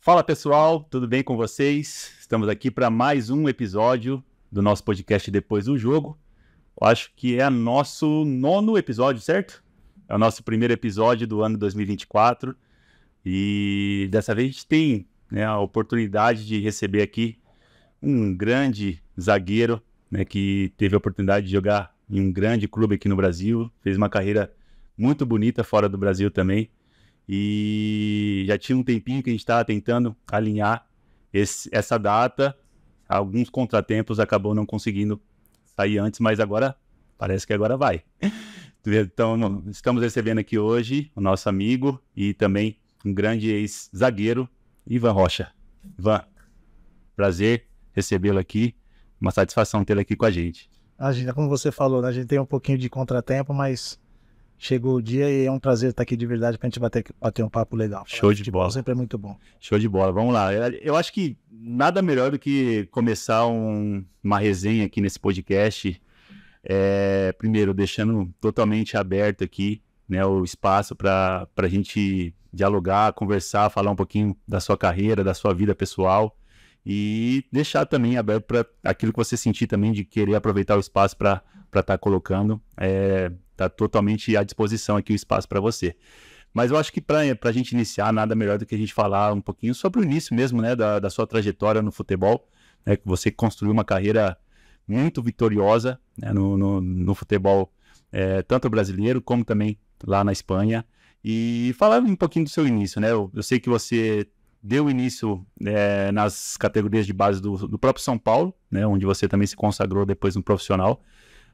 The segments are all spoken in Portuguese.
Fala pessoal, tudo bem com vocês? Estamos aqui para mais um episódio do nosso podcast Depois do Jogo. Eu acho que é o nosso 9º episódio, certo? É o nosso primeiro episódio do ano 2024 e dessa vez a gente tem, a oportunidade de receber aqui um grande zagueiro, que teve a oportunidade de jogar em um grande clube aqui no Brasil, fez uma carreira muito bonita fora do Brasil também. E já tinha um tempinho que a gente estava tentando alinhar essa data. Alguns contratempos acabou não conseguindo sair antes, mas agora parece que agora vai. Então, estamos recebendo aqui hoje o nosso amigo e também um grande ex-zagueiro, Ivan Rocha. Ivan, prazer recebê-lo aqui, uma satisfação tê-lo aqui com a gente. Como você falou, né? A gente tem um pouquinho de contratempo, mas chegou o dia e é um prazer estar aqui de verdade para a gente bater um papo legal. Show de bola. Sempre é muito bom. Show de bola, vamos lá. Eu acho que nada melhor do que começar uma resenha aqui nesse podcast. Primeiro, deixando totalmente aberto aqui, o espaço para a gente dialogar, conversar, falar um pouquinho da sua carreira, da sua vida pessoal e deixar também aberto para aquilo que você sentir também de querer aproveitar o espaço para estar colocando. Está totalmente à disposição aqui o espaço para você. Mas eu acho que para a gente iniciar, nada melhor do que a gente falar um pouquinho sobre o início mesmo, da sua trajetória no futebol, que você construiu uma carreira muito vitoriosa, no futebol, tanto brasileiro como também lá na Espanha. E falar um pouquinho do seu início, Eu sei que você deu início nas categorias de base do próprio São Paulo, onde você também se consagrou depois no profissional,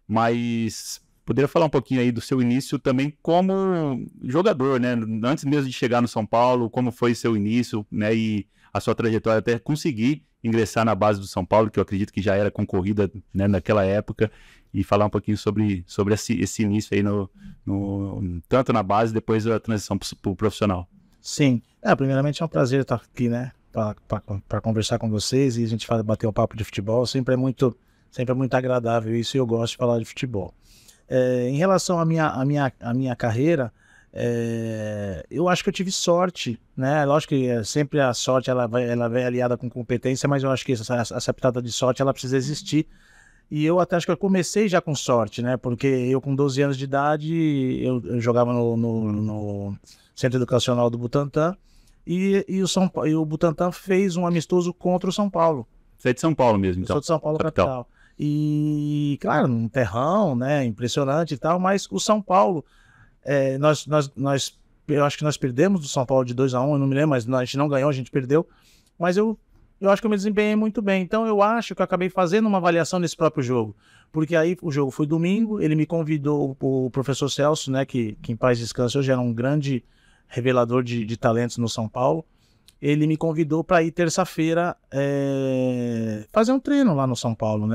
mas poderia falar um pouquinho aí do seu início também como jogador, Antes mesmo de chegar no São Paulo, como foi seu início, e a sua trajetória até conseguir ingressar na base do São Paulo, que eu acredito que já era concorrida, naquela época, e falar um pouquinho sobre esse início aí tanto na base, depois da transição para o profissional. Sim, primeiramente é um prazer estar aqui, para conversar com vocês e a gente bater um papo de futebol, sempre é muito agradável isso e eu gosto de falar de futebol. Em relação à minha carreira, eu acho que eu tive sorte, Lógico que sempre a sorte ela vem aliada com competência, mas eu acho que essa pitada de sorte ela precisa existir. E eu até acho que eu comecei já com sorte, Porque eu com 12 anos de idade, eu jogava no Centro Educacional do Butantã e o Butantã fez um amistoso contra o São Paulo. Você é de São Paulo mesmo, então? Eu sou de São Paulo, capital. E, claro, um terrão, impressionante e tal, mas o São Paulo, eu acho que nós perdemos do São Paulo de 2-1, eu não me lembro, mas a gente não ganhou, a gente perdeu, mas eu acho que eu me desempenhei muito bem, então eu acho que eu acabei fazendo uma avaliação nesse próprio jogo, porque aí o jogo foi domingo, ele me convidou, o professor Celso, que em paz descanse, hoje era um grande revelador de talentos no São Paulo, ele me convidou para ir terça-feira fazer um treino lá no São Paulo,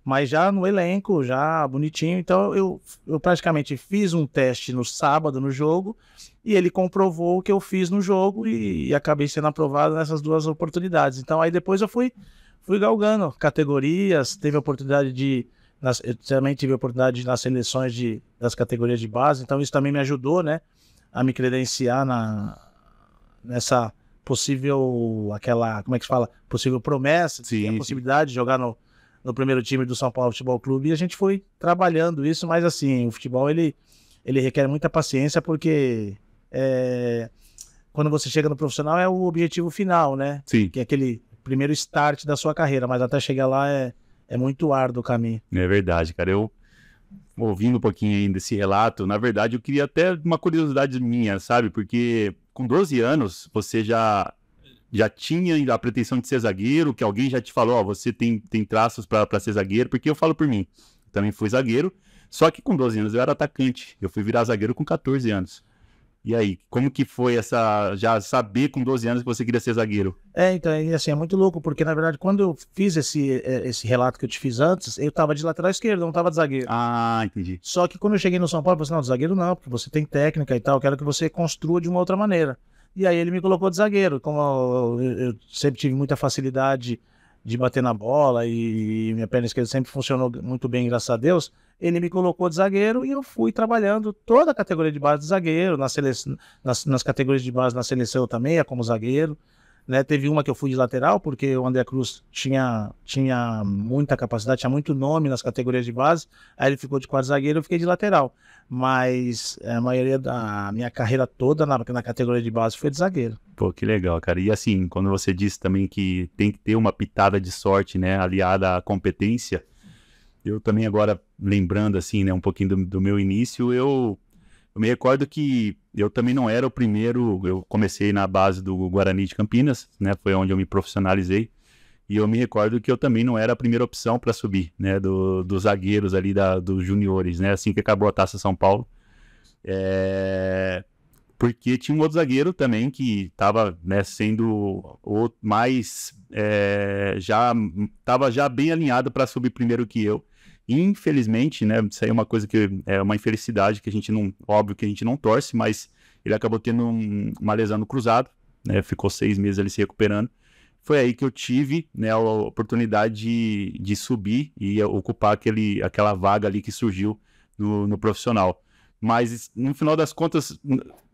Mas já no elenco, já bonitinho. Então eu praticamente fiz um teste no sábado no jogo e ele comprovou o que eu fiz no jogo e acabei sendo aprovado nessas duas oportunidades. Então aí depois eu fui galgando categorias, eu também tive a oportunidade de ir nas seleções das categorias de base, então isso também me ajudou, a me credenciar nessa possível, como é que se fala? Possível promessa, a possibilidade de jogar no primeiro time do São Paulo Futebol Clube, e a gente foi trabalhando isso, mas assim, o futebol ele requer muita paciência, porque quando você chega no profissional é o objetivo final, Sim. Que é aquele primeiro start da sua carreira, mas até chegar lá é muito árduo o caminho. É verdade, cara. Eu, ouvindo um pouquinho aí desse relato, na verdade eu queria até uma curiosidade minha, sabe? Porque com 12 anos você já tinha a pretensão de ser zagueiro, que alguém já te falou, você tem traços para ser zagueiro, porque eu falo por mim, também fui zagueiro, só que com 12 anos eu era atacante, eu fui virar zagueiro com 14 anos. E aí, como que foi já saber com 12 anos que você queria ser zagueiro? Então, assim, é muito louco, porque na verdade quando eu fiz esse relato que eu te fiz antes, eu tava de lateral esquerdo, não tava de zagueiro. Ah, entendi. Só que quando eu cheguei no São Paulo, eu falei assim, não, de zagueiro não, porque você tem técnica e tal, eu quero que você construa de uma outra maneira. E aí ele me colocou de zagueiro, como eu sempre tive muita facilidade de bater na bola e minha perna esquerda sempre funcionou muito bem, graças a Deus, ele me colocou de zagueiro e eu fui trabalhando toda a categoria de base de zagueiro, nas categorias de base na seleção também, como zagueiro, né? Teve uma que eu fui de lateral, porque o André Cruz tinha muita capacidade, tinha muito nome nas categorias de base, aí ele ficou de quarto zagueiro, eu fiquei de lateral. Mas a maioria da minha carreira toda na categoria de base foi de zagueiro. Pô, que legal, cara. E assim, quando você disse também que tem que ter uma pitada de sorte, né, aliada à competência, eu também agora, lembrando assim, né, um pouquinho do meu início, eu me recordo que eu também não era o primeiro, eu comecei na base do Guarani de Campinas, né, foi onde eu me profissionalizei, e eu me recordo que eu também não era a primeira opção para subir, né, dos zagueiros ali, dos juniores, né, assim que acabou a Taça São Paulo, porque tinha um outro zagueiro também que estava, né, sendo o mais, já estava já bem alinhado para subir primeiro que eu. Infelizmente, né, isso aí é uma coisa que é uma infelicidade que a gente não, óbvio que a gente não torce, mas ele acabou tendo uma lesão no cruzado, né, ficou 6 meses ali se recuperando. Foi aí que eu tive, né, a oportunidade de subir e ocupar aquela vaga ali que surgiu no profissional. Mas no final das contas,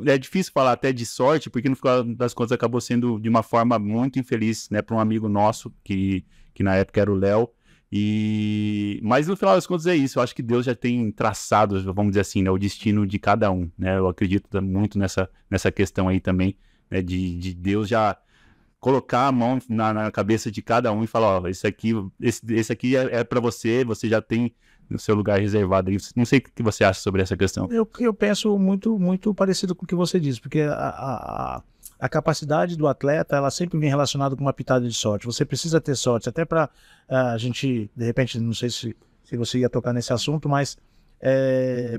é difícil falar até de sorte, porque no final das contas acabou sendo de uma forma muito infeliz, né, para um amigo nosso, que na época era o Léo. Mas no final das contas é isso, eu acho que Deus já tem traçado, vamos dizer assim, né, o destino de cada um, né? Eu acredito muito nessa questão aí também, né, de Deus já colocar a mão na cabeça de cada um e falar, ó, esse aqui é para você, você já tem no seu lugar reservado. Não sei o que você acha sobre essa questão. Eu penso muito parecido com o que você disse, porque a capacidade do atleta, ela sempre vem relacionada com uma pitada de sorte. Você precisa ter sorte, até para a gente, de repente, não sei se você ia tocar nesse assunto, mas,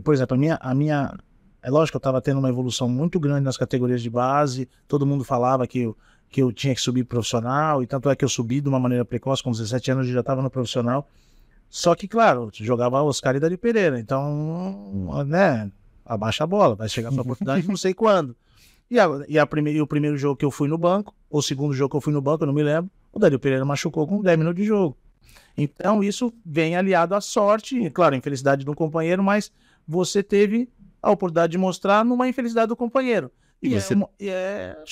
por exemplo, é lógico que eu estava tendo uma evolução muito grande nas categorias de base, todo mundo falava que eu tinha que subir profissional, e tanto é que eu subi de uma maneira precoce, com 17 anos eu já estava no profissional. Só que, claro, jogava Oscar e Dari Pereira, então, né, abaixa a bola, vai chegar a sua oportunidade não sei quando. E o primeiro jogo que eu fui no banco, ou o segundo jogo que eu fui no banco, eu não me lembro, o Dario Pereira machucou com 10 minutos de jogo. Então isso vem aliado à sorte, claro, a infelicidade do companheiro, mas você teve a oportunidade de mostrar numa infelicidade do companheiro. Você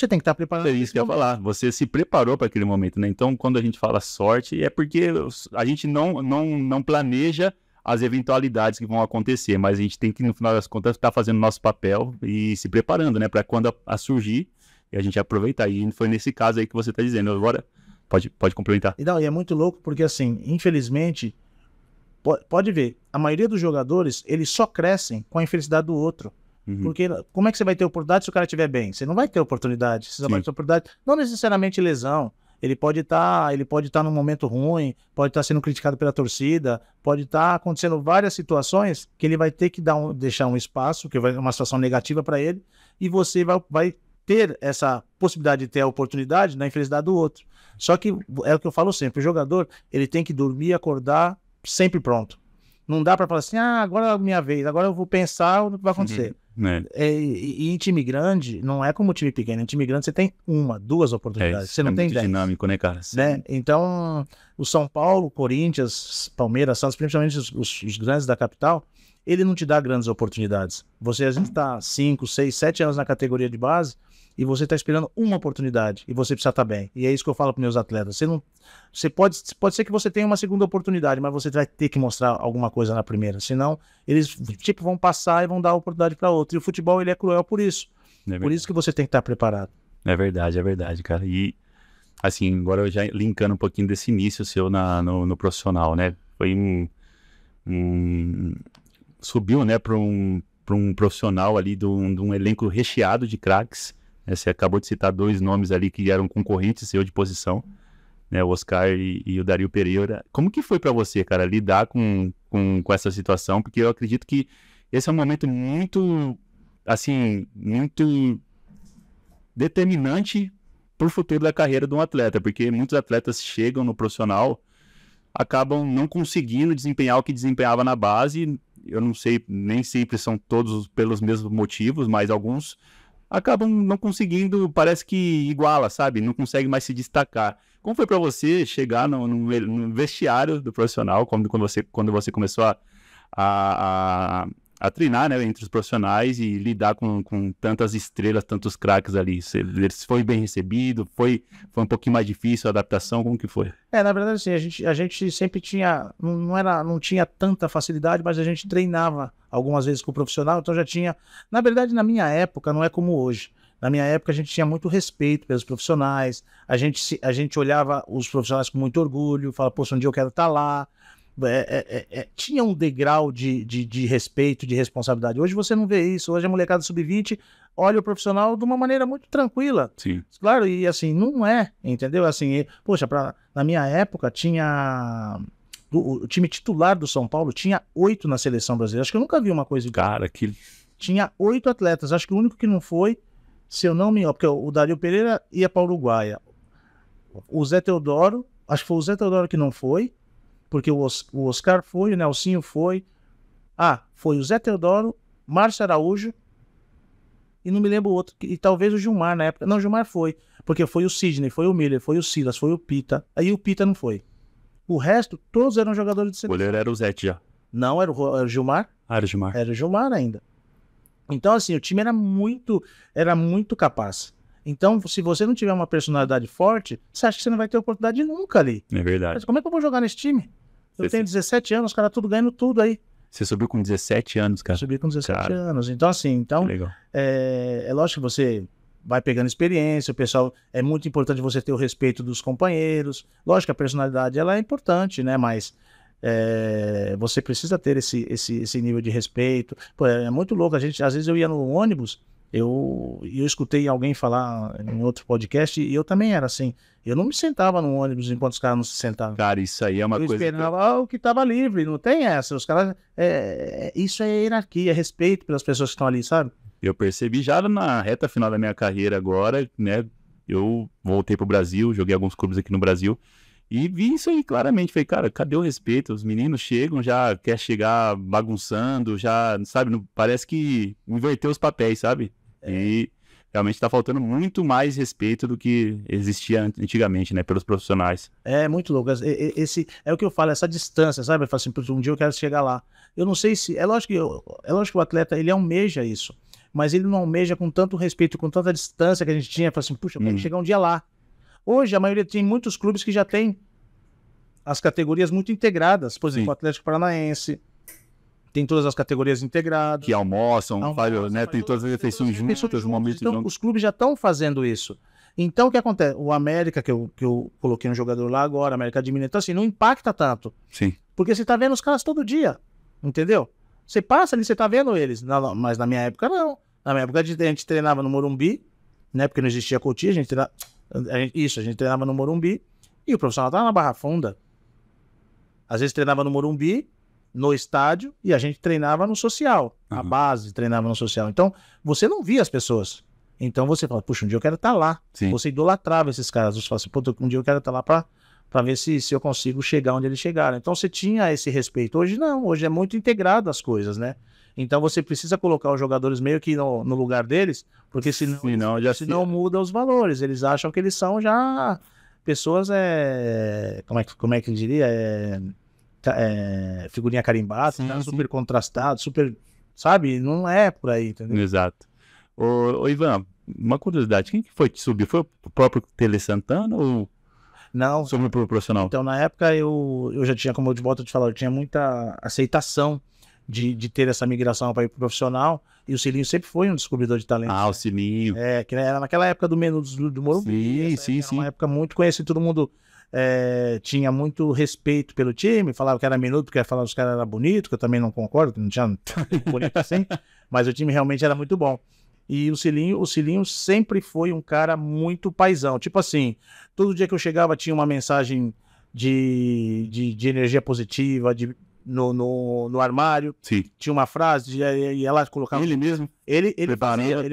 tem que estar preparado. É isso que eu ia falar. Você se preparou para aquele momento, né? Então, quando a gente fala sorte, é porque a gente não planeja as eventualidades que vão acontecer, mas a gente tem que, no final das contas, estar fazendo nosso papel e se preparando, né? Para quando a surgir, e a gente aproveitar. E foi nesse caso aí que você está dizendo. Agora, pode complementar. E é muito louco porque, assim, infelizmente, pode ver, a maioria dos jogadores, eles só crescem com a infelicidade do outro. Porque como é que você vai ter oportunidade se o cara estiver bem? Você não vai ter oportunidade. Você vai ter oportunidade, não necessariamente lesão. Ele pode estar num momento ruim, pode estar sendo criticado pela torcida, pode estar acontecendo várias situações que ele vai ter que deixar um espaço, que vai uma situação negativa para ele, e você vai ter essa possibilidade de ter a oportunidade na infelicidade do outro. Só que é o que eu falo sempre, o jogador ele tem que dormir e acordar sempre pronto. Não dá para falar assim, agora é a minha vez, agora eu vou pensar o que vai acontecer. E em time grande, não é como time pequeno. Em time grande você tem 1, 2 oportunidades. Você não tem 10. É muito dinâmico, né, cara? Né? Então, o São Paulo, Corinthians, Palmeiras, Santos, principalmente os grandes da capital, ele não te dá grandes oportunidades. Você às vezes está 5, 6, 7 anos na categoria de base e você está esperando uma oportunidade e você precisa estar bem. E é isso que eu falo para meus atletas. Você pode ser que você tenha uma segunda oportunidade, mas você vai ter que mostrar alguma coisa na primeira. Senão, eles vão passar e vão dar a oportunidade para outro. E o futebol, ele é cruel por isso. Por isso que você tem que estar preparado. É verdade, cara. E, assim, agora eu já linkando um pouquinho desse início seu no profissional, né? Foi subiu, né, para um profissional ali de um elenco recheado de craques. Você acabou de citar 2 nomes ali que eram concorrentes seu de posição, né, o Oscar e o Dario Pereira. Como que foi para você, cara, lidar com essa situação? Porque eu acredito que esse é um momento muito, assim, muito determinante para o futuro da carreira de um atleta, porque muitos atletas chegam no profissional, acabam não conseguindo desempenhar o que desempenhava na base. Eu não sei, nem sempre são todos pelos mesmos motivos, mas alguns acabam não conseguindo, parece que iguala, sabe? Não consegue mais se destacar. Como foi para você chegar no vestiário do profissional, quando você começou a a treinar, né, entre os profissionais e lidar com tantas estrelas, tantos craques ali. Foi bem recebido? Foi um pouquinho mais difícil a adaptação? Como que foi? Na verdade, assim, a gente sempre tinha, não tinha tanta facilidade, mas a gente treinava algumas vezes com o profissional, então já tinha, na verdade, na minha época, não é como hoje. Na minha época, a gente tinha muito respeito pelos profissionais, a gente olhava os profissionais com muito orgulho, falava, poxa, um dia eu quero estar lá. Tinha um degrau de respeito, de responsabilidade. Hoje você não vê isso. Hoje a molecada sub-20 olha o profissional de uma maneira muito tranquila. Sim. Claro, e assim, não é, entendeu? Assim, poxa, na minha época tinha... O time titular do São Paulo tinha 8 na seleção brasileira. Acho que eu nunca vi uma coisa igual. Cara, que... Tinha 8 atletas. Acho que o único que não foi, se eu não me engano, porque o Dario Pereira ia para o Uruguai. O Zé Teodoro, acho que foi o Zé Teodoro que não foi, porque o Oscar foi, o Nelsinho foi. Foi o Zé Teodoro, Márcio Araújo, e não me lembro o outro, e talvez o Gilmar na época. Não, o Gilmar foi, porque foi o Sidney, foi o Miller, foi o Silas, foi o Pita. Aí o Pita não foi. O resto, todos eram jogadores de seleção. O goleiro era o Zete já. Não, era o Gilmar. Era o Gilmar. Era o Gilmar ainda. Então, assim, o time era muito capaz. Então, se você não tiver uma personalidade forte, você acha que você não vai ter oportunidade nunca ali. É verdade. Mas como é que eu vou jogar nesse time? Eu tenho 17 anos, os caras tudo ganhando tudo aí. Você subiu com 17 anos, cara. Subi com 17 anos. Então, assim, legal. É lógico que você vai pegando experiência, o pessoal, é muito importante você ter o respeito dos companheiros. Lógico que a personalidade, ela é importante, né? Mas você precisa ter esse nível de respeito. Pô, é muito louco. Às vezes eu ia no ônibus, eu escutei alguém falar em outro podcast, e eu também era assim. Eu não me sentava no ônibus enquanto os caras não se sentavam. Cara, isso aí é uma coisa... Eu esperava o que estava livre, não tem essa. Os caras... isso é hierarquia, é respeito pelas pessoas que estão ali, sabe? Eu percebi já na reta final da minha carreira agora, né? Eu voltei pro Brasil, joguei alguns clubes aqui no Brasil, e vi isso aí claramente. Falei, cara, cadê o respeito? Os meninos chegam, já quer chegar bagunçando, já, sabe? Parece que inverteu os papéis, sabe? E realmente tá faltando muito mais respeito do que existia antigamente, né? Pelos profissionais. É muito louco. É o que eu falo, essa distância, sabe? Eu falo assim, um dia eu quero chegar lá. Eu não sei se... É lógico que o atleta, ele almeja isso, mas ele não almeja com tanto respeito, com tanta distância que a gente tinha. Fala assim, puxa, eu quero chegar um dia lá. Hoje, a maioria tem muitos clubes que já tem as categorias muito integradas. Por exemplo, o Atlético Paranaense tem todas as categorias integradas. Que almoçam, né? Tem todas as refeições juntas, momentos então, juntos. os clubes já estão fazendo isso. Então, o que acontece? O América, que eu coloquei um jogador lá agora, América de Mineiro, então assim, não impacta tanto. Sim. Porque você tá vendo os caras todo dia, entendeu? Você passa ali, você tá vendo eles. Mas na minha época, não. Na minha época, a gente treinava no Morumbi, né? Porque não existia Cotia, a gente treinava no Morumbi, e o profissional tava na Barra Funda. Às vezes treinava no Morumbi, no estádio, e a gente treinava no social. A base treinava no social. Então, você não via as pessoas. Então você fala, puxa, um dia eu quero estar lá. Sim. Você idolatrava esses caras. Você fala assim, pô, um dia eu quero estar lá pra ver se eu consigo chegar onde eles chegaram. Então você tinha esse respeito. Hoje não, hoje é muito integrado as coisas, né? Então você precisa colocar os jogadores meio que no lugar deles, porque senão muda os valores. Eles acham que eles são já pessoas, como é que eu diria? Figurinha carimbada, super contrastado, super, sabe? Não é por aí, entendeu? Exato. Ô Ivan, uma curiosidade, quem que foi que subiu? Foi o próprio Tele Santana ou não? Subiu pro profissional? Então, na época, eu já tinha, como eu volto a te falar, eu tinha muita aceitação de ter essa migração para ir pro profissional, e o Cilinho sempre foi um descobridor de talento. O Cilinho. Que era naquela época do menu do Morumbi. Sim. Era uma época muito conhecida, todo mundo tinha muito respeito pelo time, falava que era minuto porque falava que os caras eram bonitos, que eu também não concordo, não tinha bonito assim, mas o time realmente era muito bom. E o Cilinho sempre foi um cara muito paizão. Tipo assim, todo dia que eu chegava tinha uma mensagem de energia positiva no armário. Sim. Tinha uma frase, e ela colocava... Ele mesmo? Ele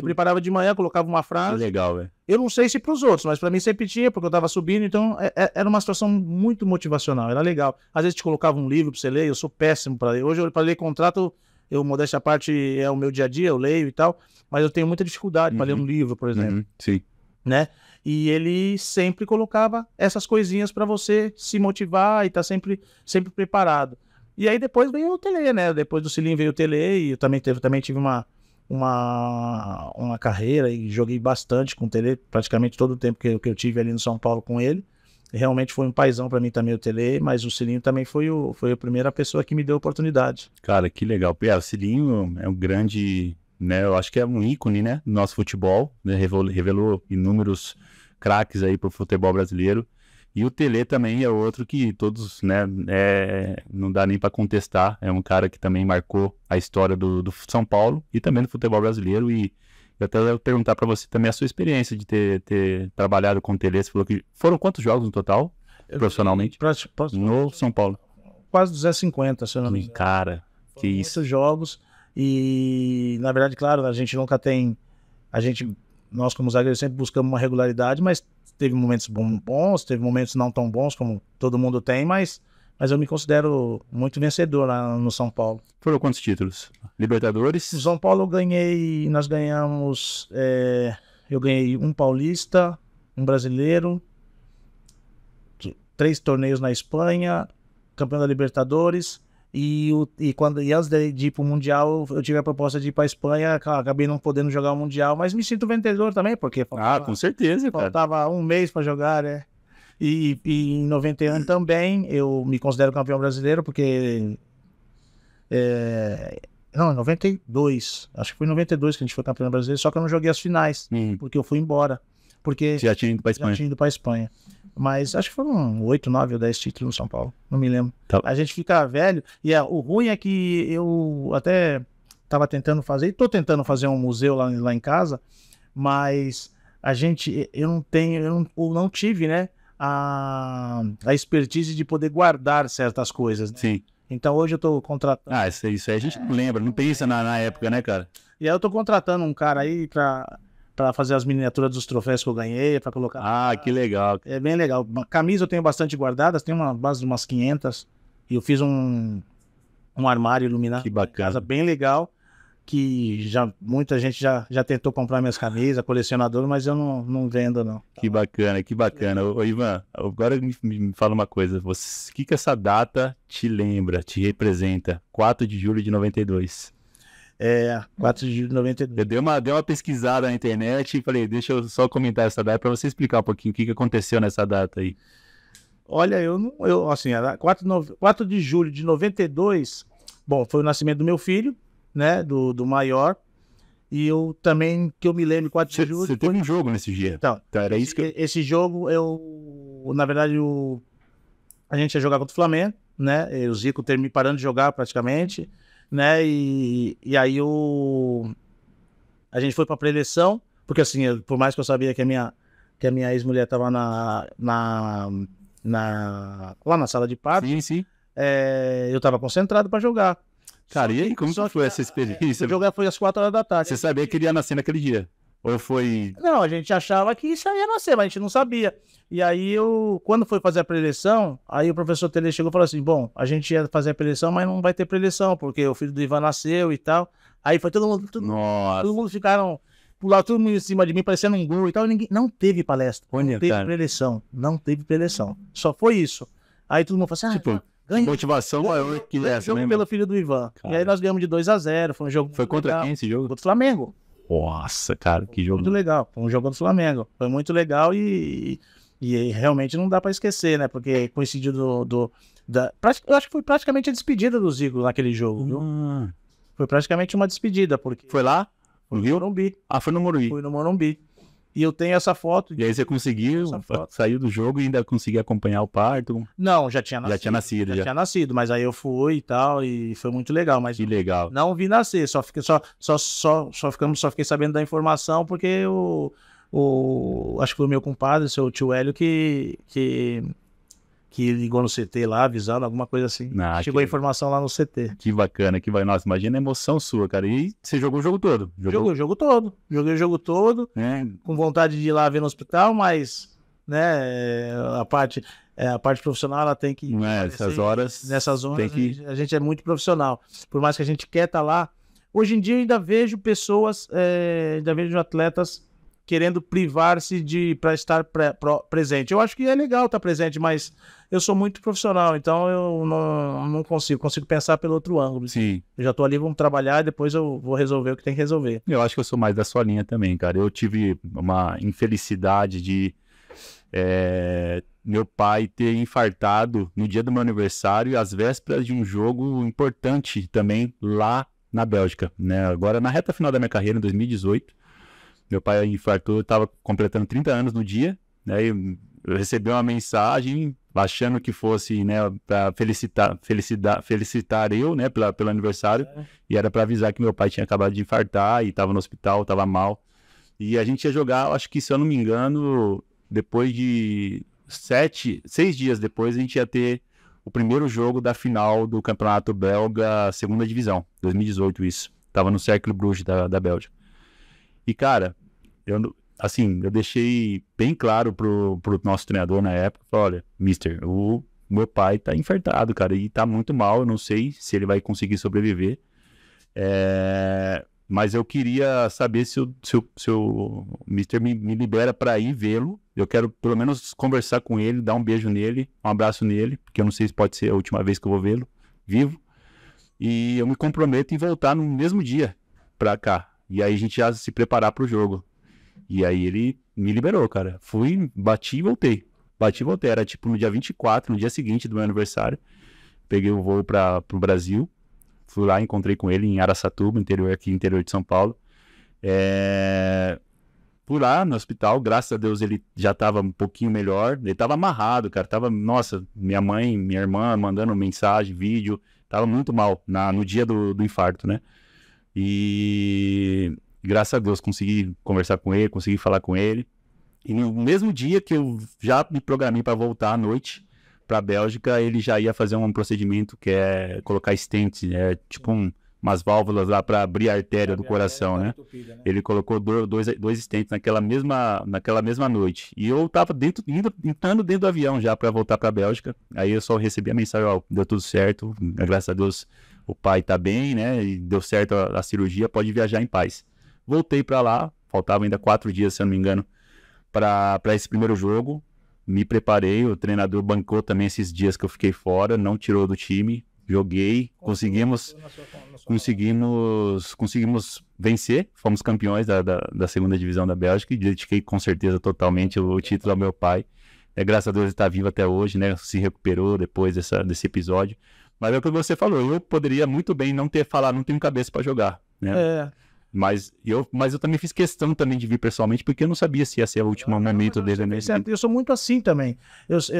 preparava de manhã, colocava uma frase. Legal, velho. Eu não sei se pros outros, mas pra mim sempre tinha, porque eu tava subindo, então era uma situação muito motivacional, era legal. Às vezes te colocava um livro pra você ler, eu sou péssimo pra ler. Hoje, pra ler contrato, modéstia à parte, é o meu dia a dia, eu leio e tal, mas eu tenho muita dificuldade pra ler um livro, por exemplo. Sim. Né? E ele sempre colocava essas coisinhas pra você se motivar e tá sempre preparado. E aí depois veio o Tele, né? Depois do Cilinho veio o Tele e eu também tive uma carreira e joguei bastante com o Tele, praticamente todo o tempo que eu tive ali no São Paulo com ele. Realmente foi um paizão pra mim também o Tele, mas o Cilinho também foi a primeira pessoa que me deu oportunidade. Cara, que legal. O Cilinho é um grande, né? Eu acho que é um ícone, né? Do nosso futebol, né? Revelou inúmeros craques aí pro futebol brasileiro. E o Tele também é outro que todos, né? Não dá nem pra contestar. É um cara que também marcou a história do São Paulo e também do futebol brasileiro. E eu até vou perguntar pra você também a sua experiência de ter trabalhado com o Tele. Você falou que foram quantos jogos no total, profissionalmente? No São Paulo. Quase 250, se eu não me engano. Cara, que isso. Muitos jogos e, na verdade, claro, a gente nunca tem... Nós como zagueiros sempre buscamos uma regularidade, mas teve momentos bons, teve momentos não tão bons como todo mundo tem, mas eu me considero muito vencedor lá no São Paulo. Foram quantos títulos? Libertadores? No São Paulo nós ganhamos, eu ganhei um paulista, um brasileiro, 3 torneios na Espanha, campeão da Libertadores, e antes de ir pro Mundial, eu tive a proposta de ir pra Espanha, acabei não podendo jogar o Mundial, mas me sinto vencedor também, porque com certeza, cara. Faltava um mês para jogar, né? E em 91 também eu me considero campeão brasileiro, porque não, em 92, acho que foi em 92 que a gente foi campeão brasileiro, só que eu não joguei as finais, porque eu fui embora, porque já tinha ido pra Espanha. Já tinha ido pra Espanha. Mas acho que foram 8, 9 ou 10 títulos no São Paulo, não me lembro. Tá. A gente fica velho, e o ruim é que eu até tava tentando fazer, e tô tentando fazer um museu lá em casa, mas eu não tive, né, a expertise de poder guardar certas coisas, né? Sim. Então hoje eu tô contratando... Isso aí a gente não lembra, não pensa na época, né, cara? E aí eu tô contratando um cara aí pra fazer as miniaturas dos troféus que eu ganhei, pra colocar... Que legal. É bem legal. Camisa eu tenho bastante guardadas, tem uma base de umas 500, e eu fiz um armário iluminado. Que bacana. Casa bem legal, que muita gente já tentou comprar minhas camisas, colecionador, mas eu não vendo, não. Que bacana, que bacana. Ô, Ivan, agora me fala uma coisa. O que essa data te lembra, te representa? 4 de julho de 92. 4 de julho de 92. Eu dei uma pesquisada na internet e falei, deixa eu só comentar essa data para você explicar um pouquinho o que aconteceu nessa data aí. Olha, assim, 4 de julho de 92, bom, foi o nascimento do meu filho, né, do maior, e eu também, que eu me lembro, 4 de julho... Você teve um jogo nesse dia. Então era isso que esse jogo, na verdade, a gente ia jogar contra o Flamengo, né, o Zico parando de jogar praticamente, né, e aí a gente foi pra pré-eleição, porque assim, por mais que eu sabia que a minha ex-mulher tava lá na sala de parto, sim. Eu tava concentrado pra jogar. Cara, e aí, como foi essa experiência? O jogo foi às 4 horas da tarde. Você sabia que ele ia nascer naquele dia? Ou foi... Não, a gente achava que isso ia nascer, mas a gente não sabia. E aí, quando foi fazer a pré-eleição, aí o professor Tele chegou e falou assim, bom, a gente ia fazer a pré-eleição, mas não vai ter pré-eleição, porque o filho do Ivan nasceu e tal. Aí foi todo mundo ficaram, pularam todo mundo em cima de mim, parecendo um gol e tal, e ninguém, não teve palestra, não teve pré-eleição, só foi isso. Aí todo mundo falou assim, ganha. Motivação maior que essa, jogo pelo filho do Ivan. Cara. E aí nós ganhamos de 2-0, foi um jogo... Foi contra quem esse jogo? Contra o Flamengo. Nossa, cara, que jogo. Muito legal, foi um jogo do Flamengo. Foi muito legal e realmente não dá pra esquecer, né? Porque coincidiu eu acho que foi praticamente a despedida do Zico naquele jogo, viu? Foi praticamente uma despedida, porque... Foi lá? No Rio? Morumbi. Foi no Morumbi. Foi no Morumbi. E eu tenho essa foto. E aí você conseguiu, saiu do jogo e ainda conseguiu acompanhar o parto? Não, já tinha nascido. Já tinha nascido, mas aí eu fui e tal, e foi muito legal. Mas que legal. Não vi nascer, só fiquei sabendo da informação, porque acho que foi o meu compadre, seu tio Hélio, que ligou no CT lá, avisando, alguma coisa assim. Chegou a informação lá no CT. Que bacana, que vai. Nossa, imagina a emoção sua, cara. E você jogou o jogo todo? Joguei o jogo todo. Joguei o jogo todo, com vontade de ir lá ver no hospital, mas, né, a parte profissional, ela tem que... Nessas horas a gente é muito profissional. Por mais que a gente quer estar lá. Hoje em dia eu ainda vejo pessoas, ainda vejo atletas querendo privar-se para estar presente. Eu acho que é legal estar presente, mas eu sou muito profissional, então eu não consigo pensar pelo outro ângulo. Sim. Eu já tô ali, vamos trabalhar e depois eu vou resolver o que tem que resolver. Eu acho que eu sou mais da sua linha também, cara. Eu tive uma infelicidade de meu pai ter infartado no dia do meu aniversário, às vésperas de um jogo importante também lá na Bélgica, né? Agora, na reta final da minha carreira, em 2018, meu pai infartou, eu estava completando 30 anos no dia, né? Eu recebi uma mensagem achando que fosse, né, para felicitar eu, né, pelo aniversário, e era para avisar que meu pai tinha acabado de infartar e estava no hospital, estava mal. E a gente ia jogar, acho que, se eu não me engano, depois de 6 dias depois, a gente ia ter o primeiro jogo da final do Campeonato Belga, segunda divisão, 2018 isso. Tava no Cercle Bruges da Bélgica. E, cara, eu deixei bem claro pro nosso treinador na época, falei, olha, mister, o meu pai tá infartado, cara, e tá muito mal, eu não sei se ele vai conseguir sobreviver. Mas eu queria saber se o mister me libera para ir vê-lo. Eu quero pelo menos conversar com ele, dar um beijo nele, um abraço nele, porque eu não sei se pode ser a última vez que eu vou vê-lo vivo. E eu me comprometo em voltar no mesmo dia para cá. E aí a gente já se preparar para o jogo. E aí ele me liberou, cara. Fui, bati e voltei. Era tipo no dia 24, no dia seguinte do meu aniversário. Peguei o voo para o Brasil. Fui lá, encontrei com ele em Araçatuba, interior de São Paulo. Fui lá no hospital, graças a Deus ele já estava um pouquinho melhor. Ele estava amarrado, cara. Nossa, minha mãe, minha irmã mandando mensagem, vídeo. Tava muito mal no dia do infarto, né? E graças a Deus consegui conversar com ele, consegui falar com ele. E no mesmo dia que eu já me programei para voltar à noite para a Bélgica, ele já ia fazer um procedimento que é colocar stent, tipo umas válvulas lá para abrir a artéria do coração, né? Entupida, né? Ele colocou dois stents naquela mesma noite. E eu tava entrando dentro do avião já para voltar para a Bélgica. Aí eu só recebi a mensagem, ó, deu tudo certo, graças a Deus o pai tá bem, né? E deu certo a cirurgia, pode viajar em paz. Voltei para lá, faltavam ainda 4 dias, se eu não me engano, para esse primeiro jogo. Me preparei, o treinador bancou também esses dias que eu fiquei fora, não tirou do time, joguei, conseguimos vencer, fomos campeões da segunda divisão da Bélgica e dediquei com certeza totalmente o título ao meu pai. Graças a Deus ele está vivo até hoje, né? Se recuperou depois desse episódio. Mas é o que você falou, eu poderia muito bem não ter falado, não tenho cabeça para jogar, né? Mas eu também fiz questão também de vir pessoalmente, porque eu não sabia se ia ser o último momento dele. Né? Eu sou muito assim também.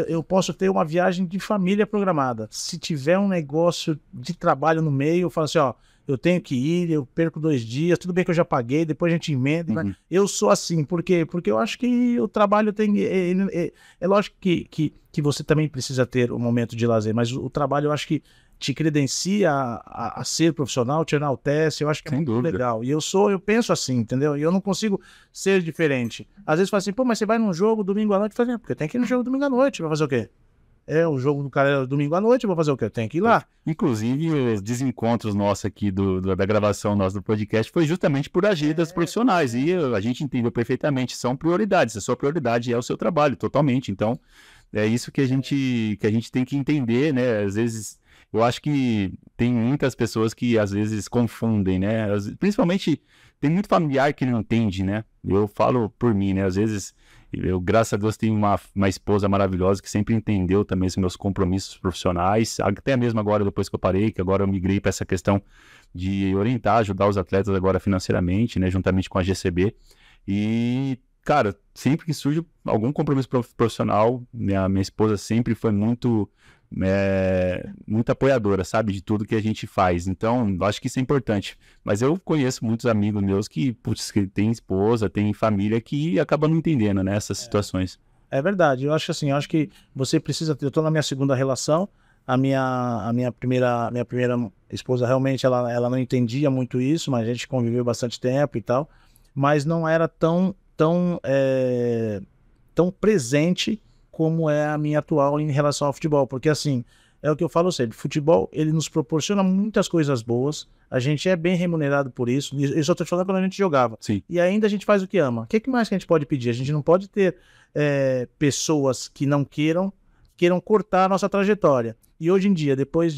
Eu posso ter uma viagem de família programada. Se tiver um negócio de trabalho no meio, eu falo assim, ó, eu tenho que ir, eu perco 2 dias, tudo bem que eu já paguei, depois a gente emenda. Uhum. Eu sou assim, por quê? Porque eu acho que o trabalho tem... É lógico que você também precisa ter um momento de lazer, mas o trabalho eu acho que te credencia a ser profissional, te enaltece, eu acho que é muito legal. E eu penso assim, entendeu? E eu não consigo ser diferente. Às vezes fala assim, pô, mas você vai num jogo domingo à noite? Eu falo, porque tem que ir no jogo domingo à noite, vai fazer o quê? O jogo do cara é domingo à noite, eu vou fazer o quê? Eu tenho que ir lá. Inclusive, os desencontros nossos aqui da gravação nossa do podcast foi justamente por agendas profissionais. E a gente entendeu perfeitamente, são prioridades. A sua prioridade é o seu trabalho, totalmente. Então, é isso que a gente tem que entender, né? Às vezes... Eu acho que tem muitas pessoas que às vezes confundem, né? Principalmente, tem muito familiar que não entende, né? Eu falo por mim, né? Às vezes, eu, graças a Deus, tenho uma esposa maravilhosa que sempre entendeu também os meus compromissos profissionais, até mesmo agora, depois que eu parei, que agora eu migrei para essa questão de orientar, ajudar os atletas agora financeiramente, né? Juntamente com a GCB. E, cara, sempre que surge algum compromisso profissional, minha esposa sempre foi muito apoiadora, sabe, de tudo que a gente faz. Então, acho que isso é importante. Mas eu conheço muitos amigos meus que têm esposa, têm família que acabam não entendendo, né, essas situações. É verdade. Eu acho assim, que você precisa ter... Eu tô na minha segunda relação, a minha primeira esposa realmente, ela não entendia muito isso, mas a gente conviveu bastante tempo e tal, mas não era tão presente como é a minha atual em relação ao futebol, porque assim, é o que eu falo sempre, futebol, ele nos proporciona muitas coisas boas, a gente é bem remunerado por isso, isso eu tô te falando quando a gente jogava. Sim. E ainda a gente faz o que ama. O que mais que a gente pode pedir? A gente não pode ter pessoas que não queiram cortar a nossa trajetória. E hoje em dia, depois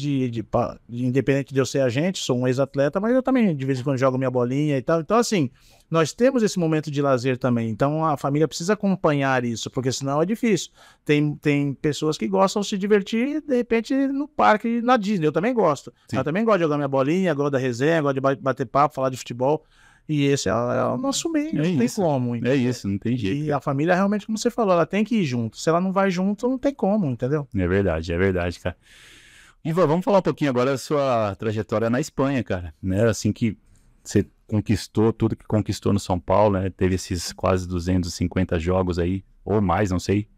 independente de eu ser agente, sou um ex-atleta, mas eu também de vez em quando jogo minha bolinha e tal. Então, assim, nós temos esse momento de lazer também. Então, a família precisa acompanhar isso, porque senão é difícil. Tem pessoas que gostam de se divertir, de repente, no parque, na Disney. Eu também gosto. Sim. Eu também gosto de jogar minha bolinha, gosto da resenha, gosto de bater papo, falar de futebol. E esse é o nosso meio, não tem como. É isso, não tem jeito. E a família, realmente, como você falou, ela tem que ir junto. Se ela não vai junto, não tem como, entendeu? É verdade, cara. Ivan, vamos falar um pouquinho agora da sua trajetória na Espanha, cara. Né? Assim que você conquistou tudo que conquistou no São Paulo, né? Teve esses quase 250 jogos aí, ou mais, não sei.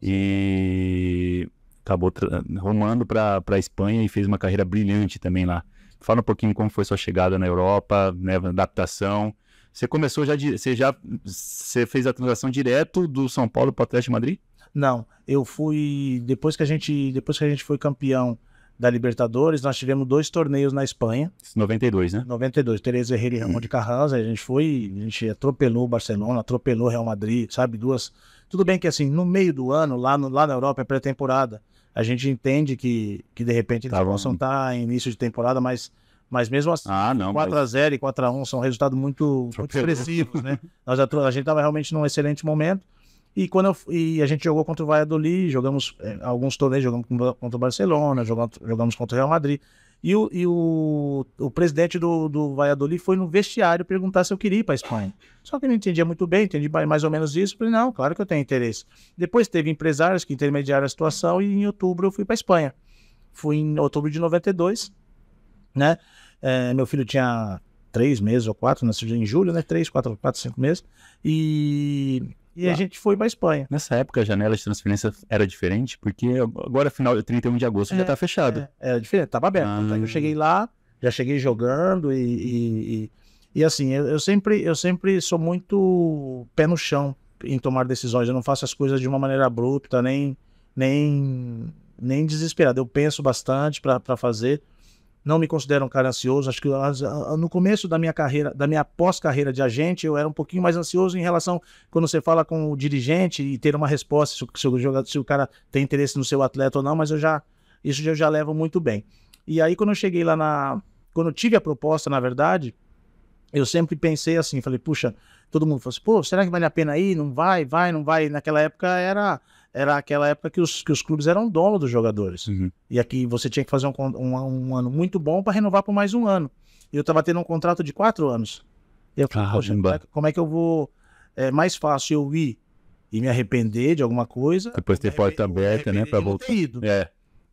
E acabou rumando para a Espanha e fez uma carreira brilhante também lá. Fala um pouquinho como foi sua chegada na Europa, né, adaptação. Você começou você fez a transação direto do São Paulo para o Atlético de Madrid? Não, eu fui depois que a gente foi campeão da Libertadores, nós tivemos 2 torneios na Espanha. 92, né? 92, Teresa Herrera e Ramon de Carranza, a gente atropelou o Barcelona, atropelou o Real Madrid, sabe, tudo bem que assim, no meio do ano, lá na Europa é pré-temporada, a gente entende que de repente eles possam estar em início de temporada, mas mesmo assim, 4-0 e 4-1 são resultados muito expressivos, né? A gente estava realmente num excelente momento. E a gente jogou contra o Valladolid, jogamos alguns torneios, jogamos contra o Barcelona, jogamos contra o Real Madrid. E o presidente do Valladolid foi no vestiário perguntar se eu queria ir para a Espanha. Só que eu não entendia muito bem, entendi mais ou menos isso. Falei, não, claro que eu tenho interesse. Depois teve empresários que intermediaram a situação e em outubro eu fui para a Espanha. Fui em outubro de 92, né? Meu filho tinha 3 meses ou 4, nasceu em julho, né? 3, 4, 5 meses. E a gente foi para a Espanha. Nessa época a janela de transferência era diferente, porque agora, final 31 de agosto, já está fechado. Era diferente, estava aberto. Então, eu cheguei lá, já cheguei jogando e assim, eu sempre sou muito pé no chão em tomar decisões. Eu não faço as coisas de uma maneira abrupta, nem desesperado. Eu penso bastante para fazer. Não me considero um cara ansioso. Acho que no começo da minha carreira, da minha pós-carreira de agente, eu era um pouquinho mais ansioso em relação quando você fala com o dirigente e ter uma resposta se o cara tem interesse no seu atleta ou não, mas isso eu já levo muito bem. E aí quando eu cheguei lá quando eu tive a proposta, na verdade, eu sempre pensei assim, falei, puxa, todo mundo falou assim, pô, será que vale a pena ir? Não vai, não vai. Naquela época era aquela época que os clubes eram donos dos jogadores. Uhum. E aqui você tinha que fazer um ano muito bom para renovar por mais um ano. E eu estava tendo um contrato de 4 anos. E eu falei, poxa, como é que eu vou... É mais fácil eu ir e me arrepender de alguma coisa. Depois ter porta aberta, né? Para voltar.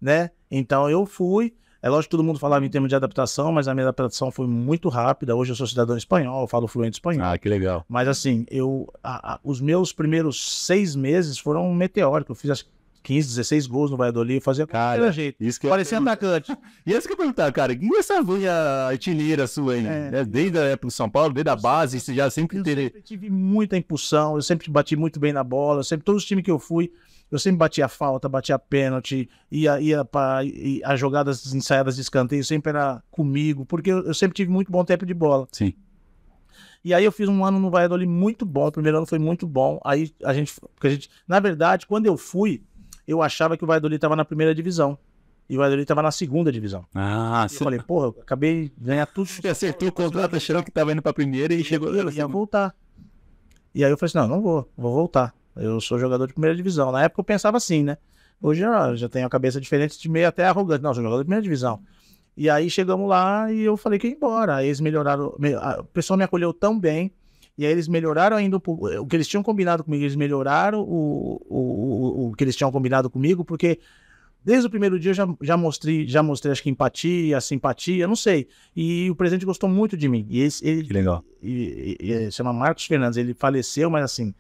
Né? Então eu fui. É lógico que todo mundo falava em termos de adaptação, mas a minha adaptação foi muito rápida. Hoje eu sou cidadão espanhol, eu falo fluente espanhol. Ah, que legal. Mas assim, os meus primeiros 6 meses foram meteóricos. Eu fiz acho 15, 16 gols no Valladolid, eu fazia cara, jeito. Isso que parecia atacante. E esse que eu ia perguntar, cara, e essa unha artilheira sua aí, né? Desde a época do São Paulo, desde a base, você já sempre teve... Eu sempre tive muita impulsão, eu sempre bati muito bem na bola, todos os times que eu fui, eu sempre batia falta, batia pênalti, ia para as jogadas ensaiadas de escanteio sempre era comigo, porque eu sempre tive muito bom tempo de bola. Sim. E aí eu fiz um ano no Valladolid muito bom, o primeiro ano foi muito bom. Aí na verdade, quando eu fui, eu achava que o Valladolid estava na primeira divisão. E o Valladolid estava na segunda divisão. Ah, eu falei, porra, eu acabei de ganhar tudo. Você acertou o contrato achando que estava indo para a primeira e chegou... Eu ia voltar. E aí eu falei assim, não vou voltar. Eu sou jogador de primeira divisão. Na época eu pensava assim, né? Hoje eu já tenho a cabeça diferente, de meio até arrogante. Não, sou jogador de primeira divisão. E aí chegamos lá e eu falei que ia embora. Aí eles melhoraram, o pessoal me acolheu tão bem. E aí eles melhoraram ainda o que eles tinham combinado comigo. Eles melhoraram o que eles tinham combinado comigo, porque desde o primeiro dia eu já mostrei acho que empatia, simpatia, não sei. E o presidente gostou muito de mim. Que legal. Ele chama Marcos Fernandes, ele faleceu, mas assim,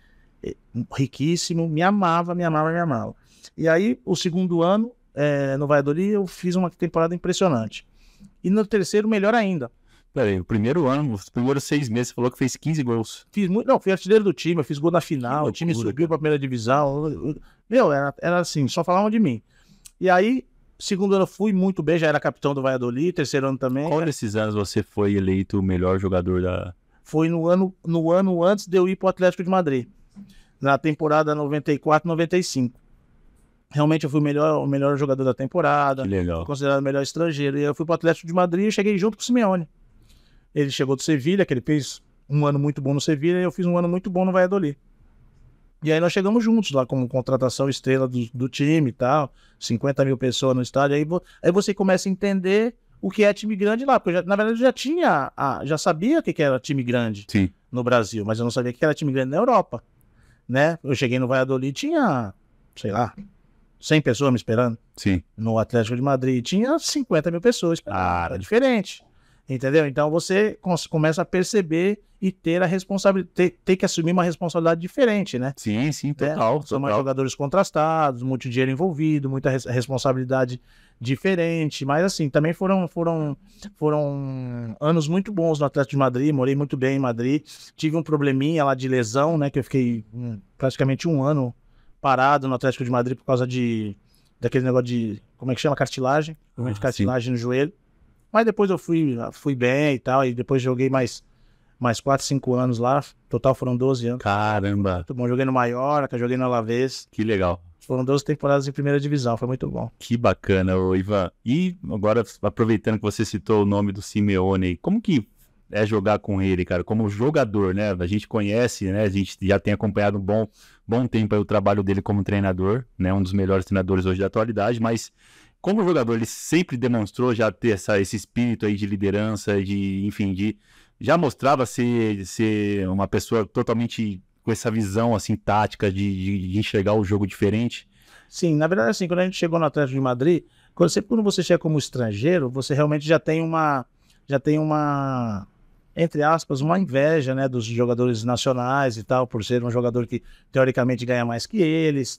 riquíssimo, me amava. E aí, o segundo ano, no Valladolid, eu fiz uma temporada impressionante. E no terceiro, melhor ainda. Peraí, o primeiro ano, os primeiros 6 meses, você falou que fez 15 gols. Fui artilheiro do time, eu fiz gol na final, o time subiu pra primeira divisão. Meu, era assim, só falavam de mim. E aí, Segundo ano eu fui muito bem, já era capitão do Valladolid, terceiro ano também. Qual desses anos você foi eleito o melhor jogador da... Foi no ano antes de eu ir pro Atlético de Madrid, na temporada 94-95. Realmente eu fui o melhor jogador da temporada, Que legal. considerado o melhor estrangeiro. E eu fui pro Atlético de Madrid e cheguei junto com o Simeone. Ele chegou do Sevilha, que ele fez um ano muito bom no Sevilha, e eu fiz um ano muito bom no Valladolid. E aí nós chegamos juntos lá como contratação estrela do time e tal, 50 mil pessoas no estádio. Aí você começa a entender o que é time grande lá, porque na verdade eu já sabia o que era time grande Sim. no Brasil, mas eu não sabia o que era time grande na Europa, né? Eu cheguei no Valladolid, tinha, sei lá, 100 pessoas me esperando. Sim. No Atlético de Madrid tinha 50 mil pessoas esperando. Era diferente. Entendeu? Então você começa a perceber e ter a responsabilidade, ter que assumir uma responsabilidade diferente, né? Sim, total. São mais jogadores contrastados, muito dinheiro envolvido, muita responsabilidade diferente, mas assim, também foram anos muito bons no Atlético de Madrid, morei muito bem em Madrid, tive um probleminha lá de lesão, né, que eu fiquei praticamente um ano parado no Atlético de Madrid por causa daquele negócio de, como é que chama, cartilagem, de cartilagem no joelho. Mas depois eu fui bem e tal, e depois joguei mais 4, 5 anos lá. Total foram 12 anos. Caramba. Muito bom. Joguei no Mallorca, joguei no Alavés. Que legal. Foram 12 temporadas em primeira divisão, foi muito bom. Que bacana, Ivan. E agora, aproveitando que você citou o nome do Simeone, como que é jogar com ele, cara? Como jogador, né? A gente conhece, né? A gente já tem acompanhado um bom tempo aí o trabalho dele como treinador, né? Um dos melhores treinadores hoje da atualidade, mas como jogador, ele sempre demonstrou já ter esse espírito aí de liderança, já mostrava ser uma pessoa totalmente com essa visão, assim, tática de enxergar o jogo diferente. Sim, na verdade, assim, quando a gente chegou no Atlético de Madrid, quando você chega como estrangeiro, você realmente já tem uma, entre aspas, uma inveja, né, dos jogadores nacionais e tal, por ser um jogador que teoricamente ganha mais que eles,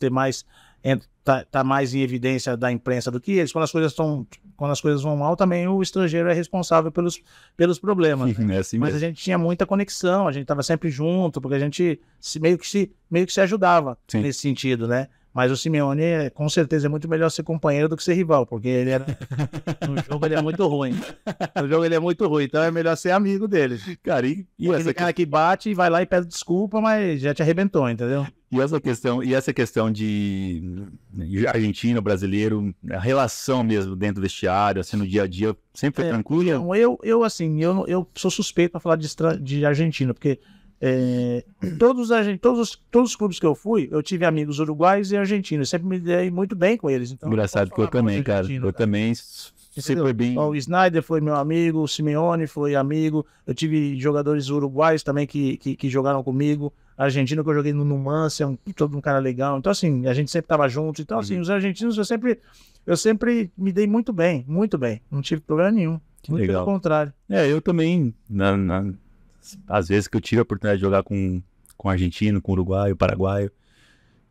tá mais em evidência da imprensa do que eles. Quando as coisas vão mal, também o estrangeiro é responsável pelos problemas, né? É assim Mas mesmo. a gente tinha muita conexão, a gente estava sempre junto, porque a gente meio que se ajudava. Sim. Nesse sentido, né? Mas o Simeone, com certeza, é muito melhor ser companheiro do que ser rival, porque no jogo ele é muito ruim. No jogo ele é muito ruim, então é melhor ser amigo dele. Cara, e Esse cara que bate e vai lá e pede desculpa, mas já te arrebentou, entendeu? essa questão de argentino, brasileiro, a relação mesmo dentro do vestiário, assim, no dia a dia, sempre foi tranquila? Então, eu sou suspeito para falar de argentino, porque todos os clubes que eu fui, eu tive amigos uruguaios e argentinos, sempre me dei muito bem com eles. Então, engraçado que eu também, cara. Eu também sempre foi bem... O Snyder foi meu amigo, o Simeone foi amigo, eu tive jogadores uruguaios também que jogaram comigo, argentino que eu joguei no Numancia, todo um cara legal, então assim, a gente sempre tava junto, então assim, os argentinos eu sempre me dei muito bem, não tive problema nenhum, muito legal. pelo contrário. Eu também, às vezes que eu tive a oportunidade de jogar com argentino, com uruguaio, paraguaio,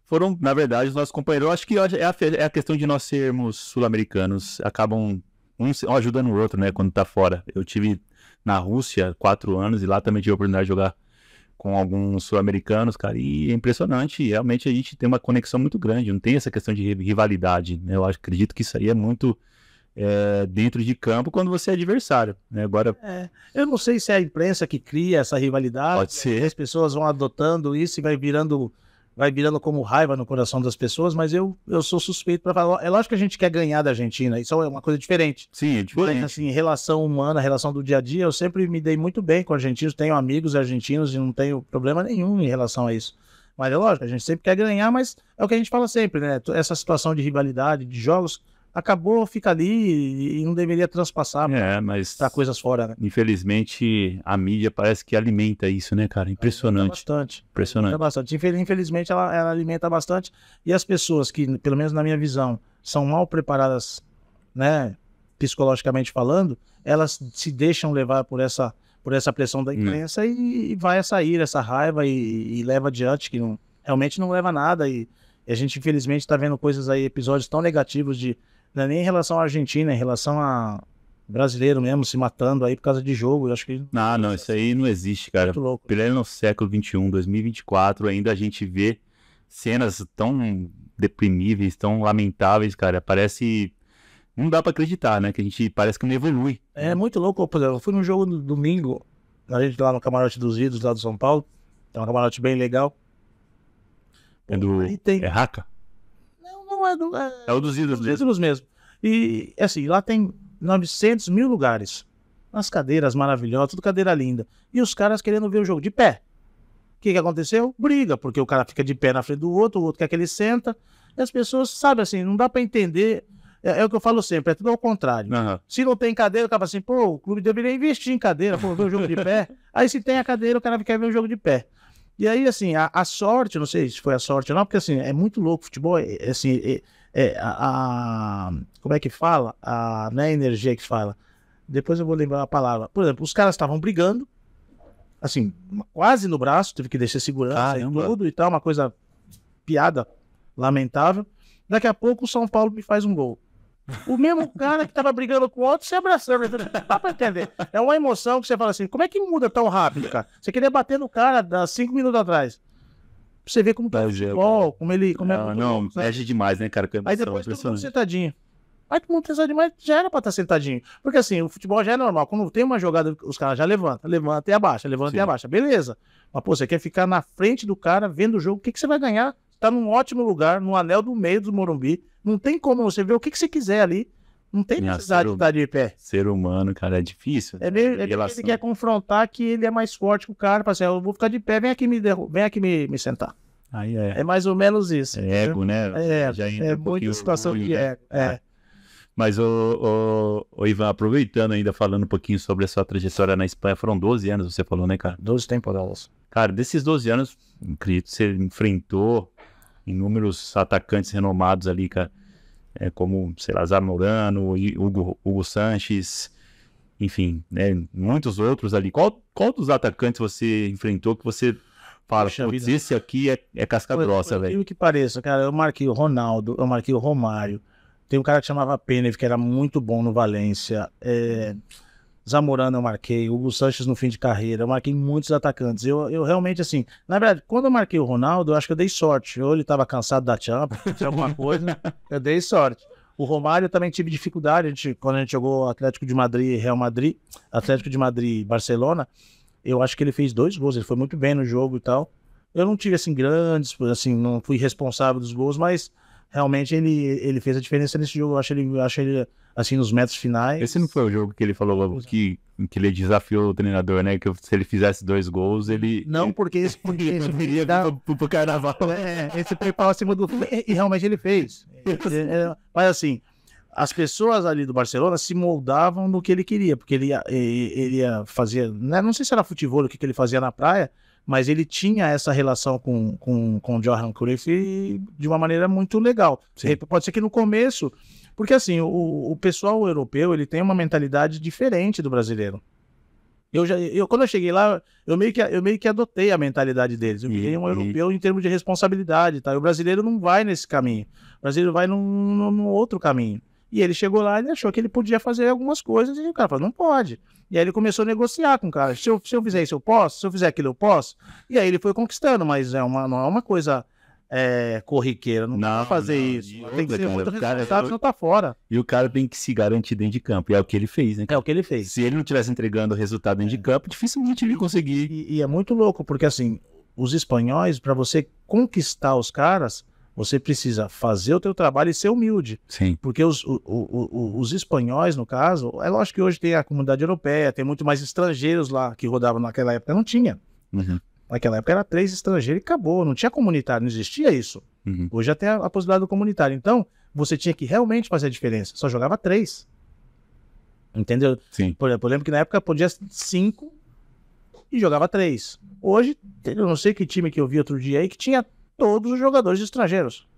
foram, na verdade, os nossos companheiros. Eu acho que é a questão de nós sermos sul-americanos, acabam um ajudando o outro, né, quando tá fora. Eu tive na Rússia 4 anos e lá também tive a oportunidade de jogar com alguns sul-americanos, cara, e é impressionante, realmente a gente tem uma conexão muito grande, não tem essa questão de rivalidade, né? Eu acredito que isso aí é muito dentro de campo quando você é adversário, né? Agora... eu não sei se é a imprensa que cria essa rivalidade, pode ser. As pessoas vão adotando isso e vai virando como raiva no coração das pessoas, mas eu sou suspeito para falar. É lógico que a gente quer ganhar da Argentina, isso é uma coisa diferente. Sim, é diferente. Mas, assim, relação humana, relação do dia a dia, eu sempre me dei muito bem com argentinos, tenho amigos argentinos e não tenho problema nenhum em relação a isso. Mas é lógico, a gente sempre quer ganhar, mas é o que a gente fala sempre, né? Essa situação de rivalidade, de jogos, fica ali e não deveria transpassar para coisas fora, né? Infelizmente, a mídia parece que alimenta isso, né, cara? Impressionante. Alimenta bastante. Infelizmente, ela alimenta bastante. E as pessoas que, pelo menos na minha visão, são mal preparadas, né, psicologicamente falando, elas se deixam levar por essa pressão da imprensa e vai a sair essa raiva e leva adiante, que realmente não leva a nada. E a gente, infelizmente, está vendo coisas aí, episódios tão negativos não é nem em relação à Argentina, é em relação a brasileiro mesmo, se matando aí por causa de jogo. Eu acho que... Não, isso aí não existe, cara. Muito louco. Pleno século XXI, 2024, ainda a gente vê cenas tão deprimíveis, tão lamentáveis, cara. Parece não dá pra acreditar, né? Que a gente parece que não evolui. É muito louco. Por exemplo, eu fui num jogo no domingo, a gente lá no Camarote dos Ídolos, lá do São Paulo. É um camarote bem legal. Aí tem... É Raca? Não é do... É o dos Ídolos mesmo. E, assim, lá tem 900 mil lugares. As cadeiras maravilhosas, tudo cadeira linda. E os caras querendo ver o jogo de pé. O que aconteceu? Briga, porque o cara fica de pé na frente do outro, o outro quer que ele senta. E as pessoas, sabe assim, não dá pra entender. É o que eu falo sempre, é tudo ao contrário. Uhum. Se não tem cadeira, o cara fala assim, pô, o clube deveria investir em cadeira, pô, ver o jogo de pé. Aí se tem a cadeira, o cara quer ver o jogo de pé. E aí, assim, a sorte, não sei se foi a sorte ou não, porque assim, é muito louco, futebol, como é que fala? Não é energia que fala. Depois eu vou lembrar a palavra. Por exemplo, os caras estavam brigando, assim, quase no braço, teve que deixar segurança e tudo e tal, uma coisa, piada lamentável. Daqui a pouco o São Paulo me faz um gol. O mesmo cara que tava brigando com o outro se abraçando. Não dá pra entender. É uma emoção que você fala assim, como é que muda tão rápido, cara? Você queria bater no cara há 5 minutos atrás. Pra você ver como tá o futebol, como é muito mexe demais, né, cara? Aí depois todo mundo sentadinho. Aí todo mundo sentadinho, mas já era pra estar sentadinho. Porque assim, o futebol já é normal. Quando tem uma jogada, os caras já levanta e abaixa, levanta e abaixa. Beleza. Mas, pô, você quer ficar na frente do cara, vendo o jogo, o que você vai ganhar? Tá num ótimo lugar, no anel do meio do Morumbi. Não tem como você ver o que você quiser ali. Não tem necessidade de estar de pé. Ser humano, cara, é difícil. Ele quer confrontar que ele é mais forte que o cara. Para assim, eu vou ficar de pé, vem aqui me sentar. Aí é mais ou menos isso. É ego, né? Já entra muita situação de ego. Mas, Ivan, aproveitando ainda, falando um pouquinho sobre a sua trajetória na Espanha, foram 12 anos, você falou, né, cara? 12 temporadas. Cara, desses 12 anos, acredito que você enfrentou inúmeros atacantes renomados ali, cara, como, sei lá, Zamorano, Hugo Sanches, enfim, né, muitos outros ali. Qual dos atacantes você enfrentou que você fala, putz, esse aqui é casca grossa, velho? Por que pareça, cara, eu marquei o Ronaldo, eu marquei o Romário, tem um cara que chamava Penev, que era muito bom no Valência, Zamorano eu marquei, Hugo Sanches no fim de carreira, eu marquei muitos atacantes. Eu realmente, assim, na verdade, quando eu marquei o Ronaldo, eu acho que eu dei sorte. Ou ele estava cansado da Champions, alguma coisa, eu dei sorte. O Romário eu também tive dificuldade, quando a gente jogou Atlético de Madrid, Real Madrid, Atlético de Madrid, Barcelona, eu acho que ele fez 2 gols, ele foi muito bem no jogo e tal. Eu não tive, assim, grandes, assim, não fui responsável dos gols, mas realmente ele fez a diferença nesse jogo. Eu acho ele assim, nos metros finais. Esse não foi o jogo que ele falou que ele desafiou o treinador, né? Que se ele fizesse 2 gols, ele... Não, porque esse iria pro carnaval. Esse preparo acima do... E realmente ele fez. Mas assim, as pessoas ali do Barcelona se moldavam no que ele queria, porque ele ia fazer... Né? Não sei se era futebol, o que ele fazia na praia, mas ele tinha essa relação com o Johan Cruyff de uma maneira muito legal. Sim. Pode ser que no começo... Porque assim, o pessoal europeu, ele tem uma mentalidade diferente do brasileiro. Quando eu cheguei lá, eu meio que adotei a mentalidade deles. Eu virei um europeu em termos de responsabilidade, tá? E o brasileiro não vai nesse caminho. O brasileiro vai num outro caminho. E ele chegou lá e achou que ele podia fazer algumas coisas, e o cara falou, não pode. E aí ele começou a negociar com o cara. Se eu fizer isso, eu posso? Se eu fizer aquilo, eu posso? E aí ele foi conquistando, mas não é uma coisa... corriqueira, não dá pra fazer isso. Tem que ser muito responsável, senão tá fora. E o cara tem que se garantir dentro de campo, e é o que ele fez, né? É o que ele fez. Se ele não tivesse entregando o resultado dentro de campo, dificilmente ele ia conseguir. E é muito louco, porque assim, os espanhóis, pra você conquistar os caras, você precisa fazer o teu trabalho e ser humilde. Sim. Porque os espanhóis, no caso, é lógico que hoje tem a comunidade europeia, tem muito mais estrangeiros lá que rodavam naquela época, não tinha. Uhum. Naquela época era 3 estrangeiros e acabou, não tinha comunitário, não existia isso. Uhum. Hoje já tem a possibilidade do comunitário. Então, você tinha que realmente fazer a diferença. Só jogava 3. Entendeu? Sim. Por exemplo, eu lembro que na época podia 5 e jogava 3. Hoje, eu não sei que time que eu vi outro dia aí que tinha todos os jogadores estrangeiros.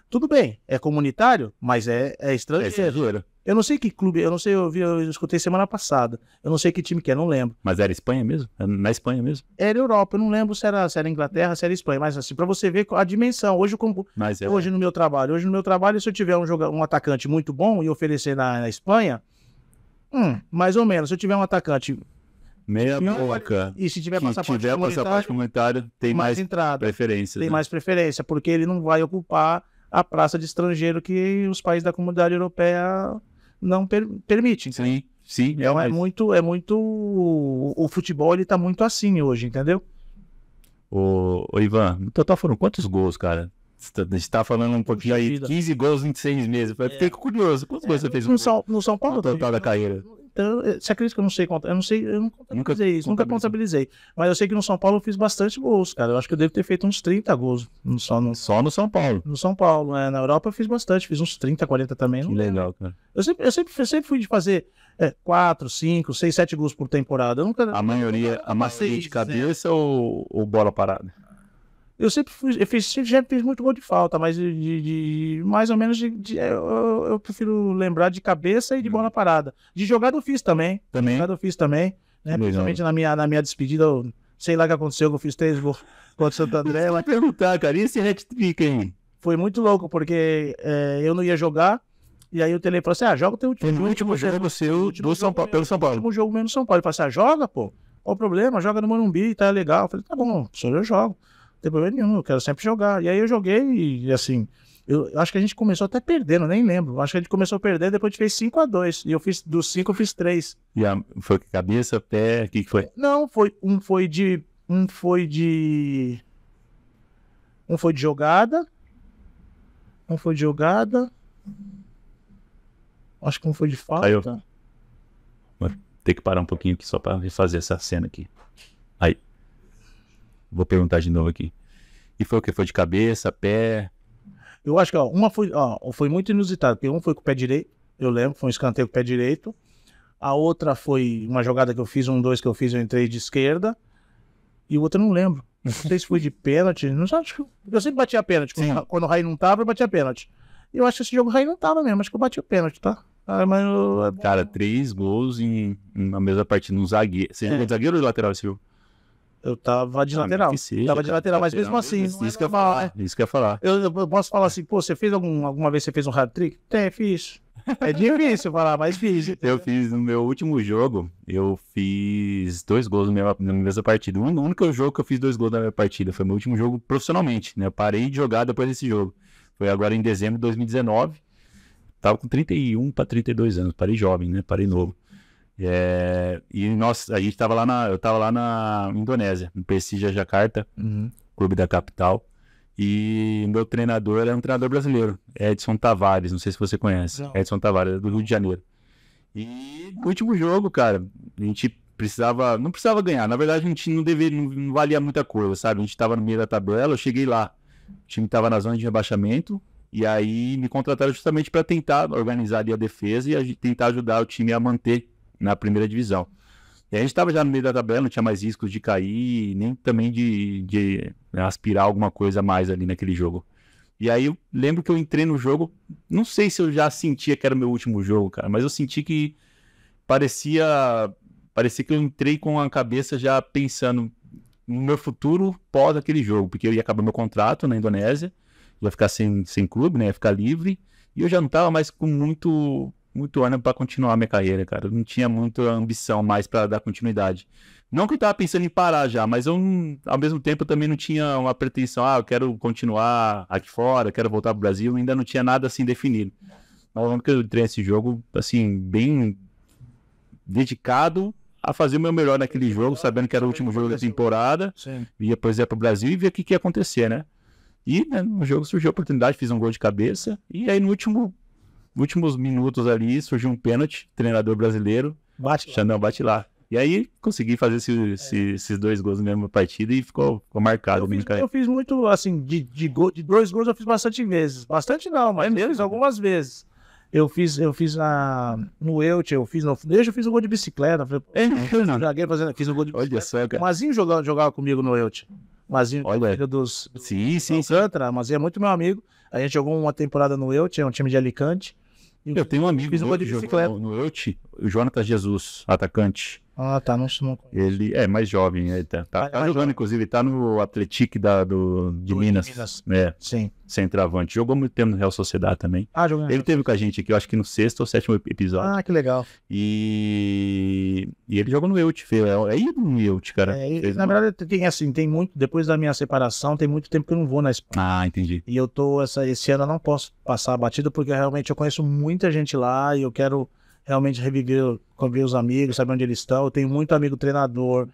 Tudo bem, é comunitário, mas é estrangeiro. Eu não sei que clube, eu escutei semana passada. Eu não sei que time que é, não lembro. Mas era Espanha mesmo? Na Espanha mesmo? Era Europa, eu não lembro se era Inglaterra, se era Espanha, mas assim, pra você ver a dimensão. Hoje no meu trabalho, se eu tiver um atacante muito bom e oferecer na Espanha, mais ou menos, se eu tiver um atacante meia boca, e se tiver passaporte comunitário, tem mais entrada, preferência. Tem mais preferência, porque ele não vai ocupar a praça de estrangeiro que os países da comunidade europeia não permitem. Sim, sim. Então o futebol ele tá muito assim hoje, entendeu? Ô Ivan, no total foram quantos gols, cara? A gente tá falando um pouquinho aí, 15 gols em 6 meses. Eu fiquei curioso. Quantos gols você fez no São Paulo? no total da carreira? Então, você acredita que eu não sei contar? Eu não contabilizei isso, nunca contabilizei. Mas eu sei que no São Paulo eu fiz bastante gols, cara. Eu acho que eu devo ter feito uns 30 gols só no São Paulo. No São Paulo, né? Na Europa eu fiz bastante, fiz uns 30, 40 também. Que legal, cara. Eu sempre fui de fazer 4, 5, 6, 7 gols por temporada. Eu nunca, a maioria de cabeça ou bola parada? Eu sempre fiz muito gol de falta, mas mais ou menos eu prefiro lembrar de cabeça e de bola parada. De jogada eu fiz também. Jogada eu fiz também. Né? Principalmente na minha despedida, eu sei lá o que aconteceu, que eu fiz 3 gols contra o Santo André. Vai perguntar, cara, e esse hat-trick aí? Foi muito louco, porque eu não ia jogar, e aí o Tele falou assim, joga o teu último jogo seu do São Paulo, pelo São Paulo. O último jogo mesmo no São Paulo. Ele falou assim, joga, pô. Qual o problema? Joga no Morumbi, tá legal. Eu falei, tá bom, senhor, eu jogo. Não tem problema nenhum, eu quero sempre jogar. E aí eu joguei e assim, eu acho que a gente começou até perdendo, nem lembro. Acho que a gente começou a perder, depois a gente fez 5-2. E eu fiz, dos 5 eu fiz 3. E foi cabeça, pé, o que foi? Não, um foi de jogada. Um foi de jogada. Acho que um foi de falta. Aí vou ter que parar um pouquinho aqui só pra refazer essa cena aqui. Aí. Vou perguntar de novo aqui. E foi o que? Foi de cabeça, pé? Eu acho que uma foi muito inusitada, porque um foi com o pé direito, eu lembro, foi um escanteio com o pé direito. A outra foi uma jogada que eu fiz, 2 que eu fiz, eu entrei de esquerda. E o outro eu não lembro. Não sei se foi de pênalti, não sei, acho que eu sempre batia pênalti. Quando o Raí não tava, eu batia pênalti. E eu acho que esse jogo o Raí não tava mesmo, acho que eu bati o pênalti, tá? Cara, 3 gols na mesma partida, no zagueiro. Você jogou de zagueiro ou de lateral, Silvio? Eu tava de lateral. Tava de lateral, mas mesmo assim. Isso que eu ia falar. Isso que eu ia falar. Eu posso falar assim, pô, você fez alguma vez você fez um hat-trick? Fiz. É difícil falar, mas fiz. Eu fiz no meu último jogo, eu fiz 2 gols na mesma partida. O único jogo que eu fiz 2 gols na minha partida foi meu último jogo profissionalmente, né? Eu parei de jogar depois desse jogo. Foi agora em dezembro de 2019. Tava com 31 para 32 anos, parei jovem, né? Parei novo. E a gente tava lá eu tava lá na Indonésia, no Persija Jakarta, clube da capital. E meu treinador era um treinador brasileiro, Edson Tavares, não sei se você conhece. Não. Edson Tavares, do Rio de Janeiro. E no último jogo, cara, a gente não precisava ganhar. Na verdade, a gente não valia muita coisa, sabe? A gente tava no meio da tabela, eu cheguei lá, o time tava na zona de rebaixamento. E aí me contrataram justamente para tentar organizar ali a defesa e tentar ajudar o time a manter na primeira divisão. E a gente estava já no meio da tabela, não tinha mais riscos de cair, nem também de aspirar alguma coisa a mais ali naquele jogo. E aí eu lembro que eu entrei no jogo, não sei se eu já sentia que era o meu último jogo, cara, mas eu senti que parecia que eu entrei com a cabeça já pensando no meu futuro pós aquele jogo, porque eu ia acabar meu contrato na Indonésia, ia ficar sem clube, né, ia ficar livre, e eu já não estava mais com muito ânimo para continuar a minha carreira, cara. Eu não tinha muita ambição mais para dar continuidade. Não que eu tava pensando em parar já, mas ao mesmo tempo eu também não tinha uma pretensão, eu quero continuar aqui fora, quero voltar pro Brasil, eu ainda não tinha nada assim definido. Ao longo que eu entrei nesse jogo, assim, bem dedicado a fazer o meu melhor naquele jogo, sabendo que era o último jogo da temporada, e depois ia pro Brasil e ver o que ia acontecer, né? E no jogo surgiu a oportunidade, fiz um gol de cabeça, e aí no últimos minutos ali, surgiu um pênalti, treinador brasileiro, Xandão bate lá. E aí, consegui fazer esses 2 gols na mesma partida e ficou marcado. Eu fiz muito, assim, de 2 gols eu fiz bastante vezes. Bastante não, mas mesmo algumas vezes. Eu fiz no Elche, eu fiz o gol de bicicleta. Fiz o gol de bicicleta. Olha só, cara. Mazinho jogava comigo no Elche. Mazinho, filho dos... Sim. Mazinho é muito meu amigo. A gente jogou uma temporada no Elche, é um time de Alicante. Eu tenho um amigo fiz um gol de bicicleta. No Elche. o Jonathan Jesus, atacante. Ah, tá, não conheço. Ele é mais jovem, ele tá jogando, jovem. Inclusive, tá no Atlético de Minas. Sim. Centroavante. Jogou muito tempo no Real Sociedade também. Jogou. Ele teve com a gente aqui, eu acho que no 6º ou 7º episódio. Que legal. E ele jogou no Eut, é ídolo no Eut, cara. Na verdade, tem muito, depois da minha separação, tem muito tempo que eu não vou na Espanha. Entendi. E eu esse ano eu não posso passar a batida, porque realmente eu conheço muita gente lá e eu quero realmente reviver, ver os amigos, saber onde eles estão. Eu tenho muito amigo treinador.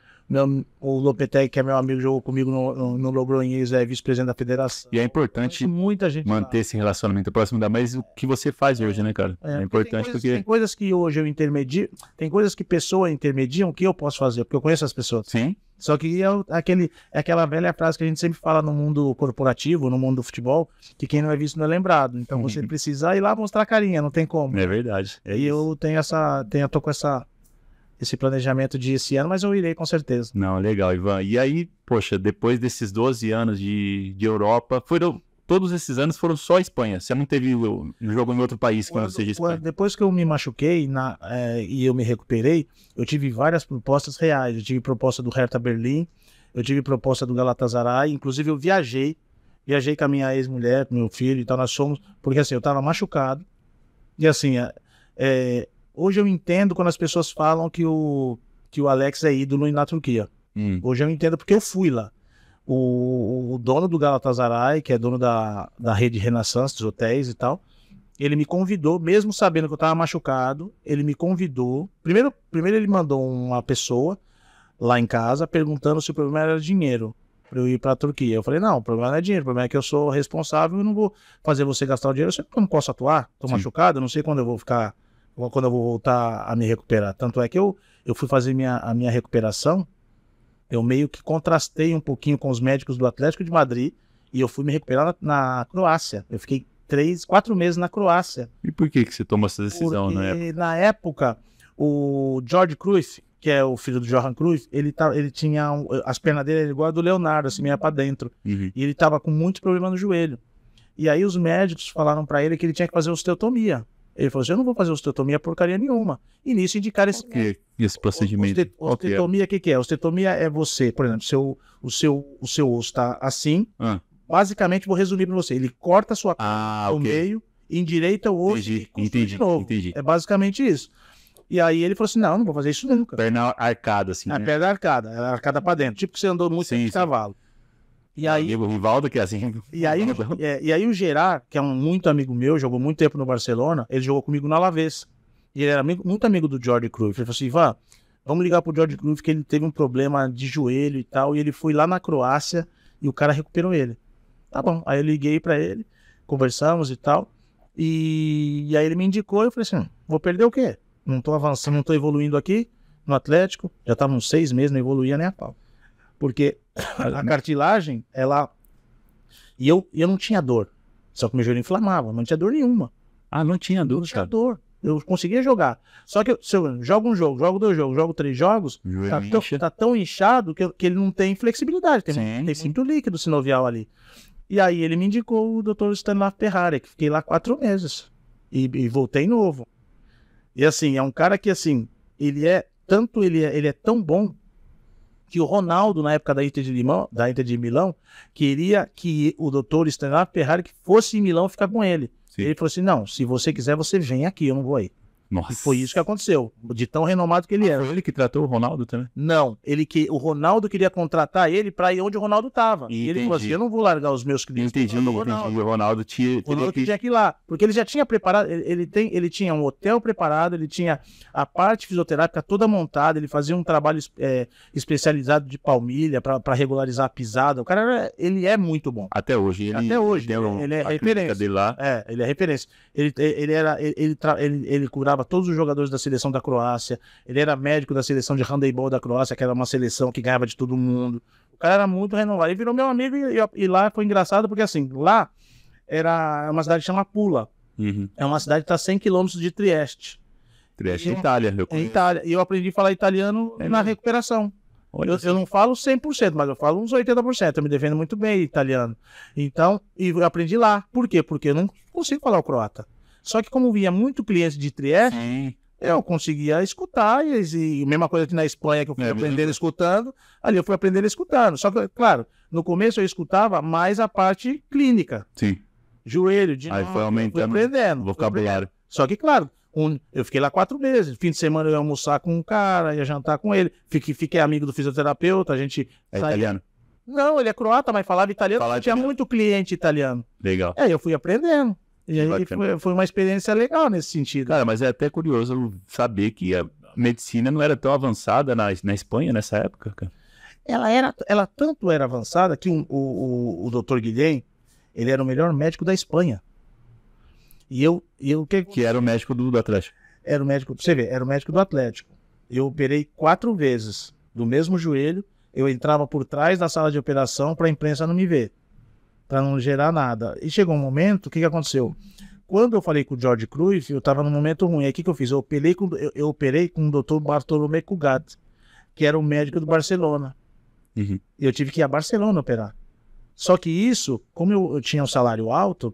O Lopetegui, que é meu amigo, jogou comigo no Logroñés, é vice-presidente da federação. E é importante muita gente manter esse relacionamento próximo, ainda mais o que você faz hoje, né, cara? É importante porque... Tem coisas que hoje eu intermedio, tem coisas que pessoas intermediam que eu posso fazer, porque eu conheço as pessoas. Sim. Só que é aquela velha frase que a gente sempre fala no mundo corporativo, no mundo do futebol, que quem não é visto não é lembrado. Então você precisa ir lá mostrar a carinha, não tem como. É verdade. Eu tô com esse planejamento de esse ano, mas eu irei com certeza. Não, legal, Ivan. E aí, poxa, depois desses 12 anos de Europa, todos esses anos foram só Espanha. Você não teve jogo em outro país que não seja Espanha? Depois que eu me machuquei e eu me recuperei, eu tive várias propostas reais. Eu tive proposta do Hertha Berlim, eu tive proposta do Galatasaray, inclusive eu viajei com a minha ex-mulher, com meu filho e tal, nós fomos, porque assim, eu estava machucado, e assim, hoje eu entendo quando as pessoas falam que o Alex é ídolo na Turquia. Hoje eu entendo porque eu fui lá. O dono do Galatasaray, que é dono da rede Renaissance, dos hotéis e tal, ele me convidou, mesmo sabendo que eu estava machucado, ele me convidou. Primeiro ele mandou uma pessoa lá em casa perguntando se o problema era dinheiro para eu ir para a Turquia. Eu falei, não, o problema não é dinheiro, o problema é que eu sou responsável e não vou fazer você gastar o dinheiro, eu sei que eu não posso atuar, estou machucado, eu não sei quando eu vou voltar a me recuperar. Tanto é que eu fui fazer a minha recuperação, eu meio que contrastei um pouquinho com os médicos do Atlético de Madrid e eu fui me recuperar na Croácia. Eu fiquei 4 meses na Croácia. E por que você tomou essa decisão, Porque, na época, o Jorge Cruyff, que é o filho do Johan Cruyff, ele tinha as pernas dele eram igual a do Leonardo, assim, meio para dentro. E ele tava com muitos problemas no joelho. E aí os médicos falaram para ele que ele tinha que fazer osteotomia. Ele falou assim, eu não vou fazer osteotomia porcaria nenhuma. E nisso indicaram esse procedimento. Osteotomia, o que é? Osteotomia é você, por exemplo, o seu osso está assim, basicamente vou resumir para você, ele corta a sua carne ao meio, endireita o osso e construi de novo. Entendi. É basicamente isso. E aí ele falou assim, não vou fazer isso nunca. Perna arcada, assim, né? Perna arcada, arcada para dentro, tipo que você andou muito de cavalo. E aí, o Rivaldo que é assim. E aí o Gerard, que é muito amigo meu, jogou muito tempo no Barcelona, ele jogou comigo no Alavés. E ele era muito amigo do Jorge Cruyff. Ele falou assim, Ivan, vamos ligar pro Jorge Cruyff que ele teve um problema de joelho e tal, e ele foi lá na Croácia e o cara recuperou ele. Tá bom, aí eu liguei pra ele, conversamos e tal, e aí ele me indicou, eu falei assim, vou perder o quê? Não tô avançando, não tô evoluindo aqui no Atlético, já tava uns 6 meses, não evoluía nem a pau. Porque a cartilagem, e eu não tinha dor. Só que meu joelho inflamava, não tinha dor nenhuma. Não tinha dor, Não tinha dor. Eu conseguia jogar. Só que se eu jogo um jogo, jogo 2 jogos, jogo 3 jogos, tá tão inchado que ele não tem flexibilidade. Tem muito líquido sinovial ali. E aí ele me indicou o Dr. Stanislav Perrari, que fiquei lá 4 meses. E voltei novo. E assim, é um cara que assim, ele é tão bom que o Ronaldo, na época da Inter de Milão, queria que o Dr. Stanislav Perrari que fosse em Milão ficar com ele. Sim. Ele falou assim, não, se você quiser, você vem aqui, eu não vou aí. Nossa. E foi isso que aconteceu, de tão renomado que ele era. Foi ele que tratou o Ronaldo também? Não, o Ronaldo queria contratar ele para ir onde o Ronaldo estava. E ele falou assim, eu não vou largar os meus clientes. Entendi. O Ronaldo tinha que ir lá, porque ele já tinha preparado, ele tinha um hotel preparado, ele tinha a parte fisioterápica toda montada, ele fazia um trabalho especializado de palmilha para regularizar a pisada. O cara, ele é muito bom. Até hoje. Ele é referência. Dele lá. Ele é referência. Ele curava todos os jogadores da seleção da Croácia, ele era médico da seleção de handebol da Croácia, que era uma seleção que ganhava de todo mundo. O cara era muito renovado, ele virou meu amigo e lá foi engraçado porque assim, lá era uma cidade que chama Pula, é uma cidade que está a 100 km de Trieste. Trieste é Itália. Itália, e eu aprendi a falar italiano na recuperação. Eu não falo 100%, mas eu falo uns 80%, eu me defendo muito bem italiano. Então, e eu aprendi lá. Por quê? Porque eu não consigo falar o croata. Só que como vinha muito cliente de Trieste, eu conseguia escutar, e mesma coisa que na Espanha, que eu fui aprendendo escutando, ali eu fui aprendendo escutando. Só que, claro, no começo eu escutava mais a parte clínica. Sim. Joelho, de Aí foi aumentando fui aprendendo. vocabulário. Só que, claro, eu fiquei lá 4 meses. Fim de semana eu ia almoçar com um cara, ia jantar com ele. Fiquei amigo do fisioterapeuta, a gente... É italiano? Não, ele é croata, mas falava italiano. Tinha muito cliente italiano. Legal. Eu fui aprendendo. E aí foi uma experiência legal nesse sentido. Cara, mas é até curioso saber que a medicina não era tão avançada na Espanha nessa época, cara. Ela tanto era avançada que o Dr. Guilhem, ele era o melhor médico da Espanha. Que era o médico do Atlético. Era o médico, você vê, era o médico do Atlético. Eu operei 4 vezes do mesmo joelho. Eu entrava por trás da sala de operação para a imprensa não me ver, para não gerar nada. E chegou um momento, o que aconteceu? Quando eu falei com o Jorge Cruyff, eu estava num momento ruim. Aí o que eu fiz? Eu operei com o Dr. Bartolomé Cugat, que era o médico do Barcelona. Uhum. E eu tive que ir a Barcelona operar. Só que isso, como eu tinha um salário alto,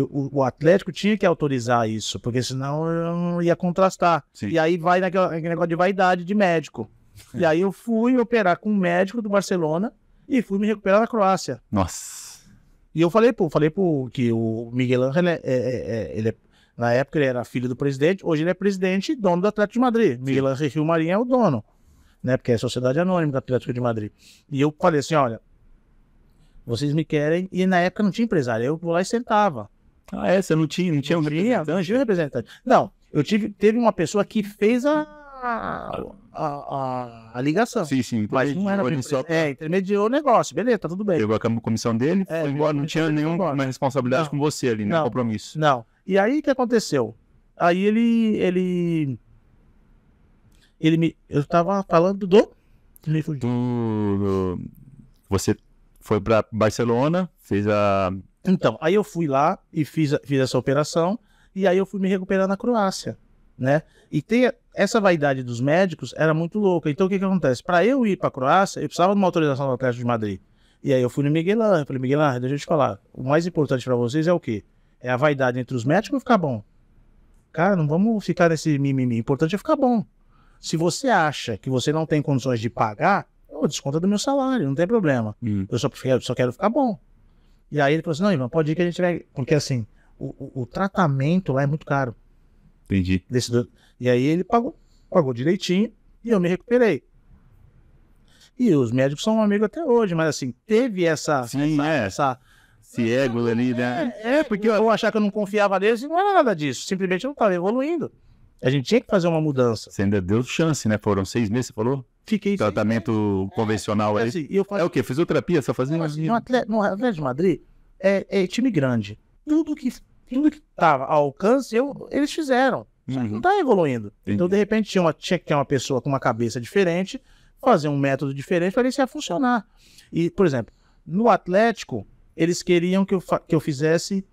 o Atlético tinha que autorizar isso, porque senão eu não ia contrastar. Sim. E aí vai naquele negócio de vaidade de médico. E aí eu fui operar com um médico do Barcelona e fui me recuperar na Croácia. Nossa. E eu falei que o Miguel Ángel, na época ele era filho do presidente, hoje ele é presidente e dono do Atlético de Madrid. Sim. Miguel Ángel Rio Marinho é o dono, né? Porque é a Sociedade Anônima do Atlético de Madrid. E eu falei assim, olha, vocês me querem, e na época não tinha empresário, eu vou lá e sentava. Ah, você não tinha um representante? Não tinha representante. Não, teve uma pessoa que fez a ligação. Sim. Mas não era intermediou o negócio, beleza, tá tudo bem. Pegou a comissão dele, foi embora, não tinha nenhuma responsabilidade com você ali, né? Compromisso. Não. E aí o que aconteceu? Aí eu tava falando me fugiu. Você foi pra Barcelona, fez a... Então, aí eu fui lá e fiz essa operação, e aí eu fui me recuperar na Croácia, né? E essa vaidade dos médicos era muito louca. Então o que acontece? Para eu ir para a Croácia, eu precisava de uma autorização do Atlético de Madrid. E aí eu fui no Miguel Ángel, falei, Miguel Ángel, deixa eu te falar, o mais importante para vocês é o quê? É a vaidade entre os médicos ou ficar bom? Cara, não vamos ficar nesse mimimi, o importante é ficar bom. Se você acha que você não tem condições de pagar, desconta do meu salário, não tem problema. Eu só quero ficar bom. E aí ele falou assim, não, Ivan, pode ir que a gente vai... Porque assim, o tratamento lá é muito caro. Entendi. E aí ele pagou direitinho e eu me recuperei. E os médicos são amigos até hoje, mas assim, teve essa... Sim, esse ego ali, né? Porque eu achar que eu não confiava neles e não era nada disso. Simplesmente eu não estava evoluindo. A gente tinha que fazer uma mudança. Você ainda deu chance, né? Foram 6 meses, você falou? Fiquei... Tratamento convencional aí. Assim, é o quê? Fisioterapia? Só fazia... No Atlético de Madrid é time grande. Tudo que estava ao alcance, eles fizeram. Não está evoluindo. Entendi. Então, de repente, tinha que ter uma pessoa com uma cabeça diferente, fazer um método diferente para ver se ia funcionar. E, por exemplo, no Atlético, eles queriam que eu fizesse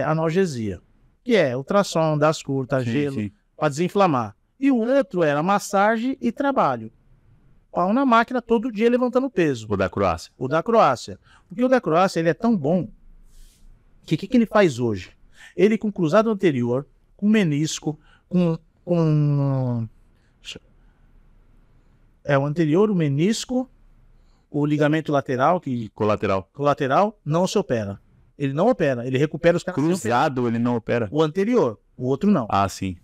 analgesia, que é ultrassom, das curtas, gelo, para desinflamar. E o outro era massagem e trabalho. Pau na máquina todo dia levantando peso. O da Croácia. O da Croácia. Porque o da Croácia ele é tão bom que o que ele faz hoje? Ele com cruzado anterior, com menisco, com o anterior, o menisco, o ligamento lateral, colateral, não se opera. Ele não opera, ele recupera os caras. Cruzado, ele não opera. O anterior, o outro não. Ah, sim.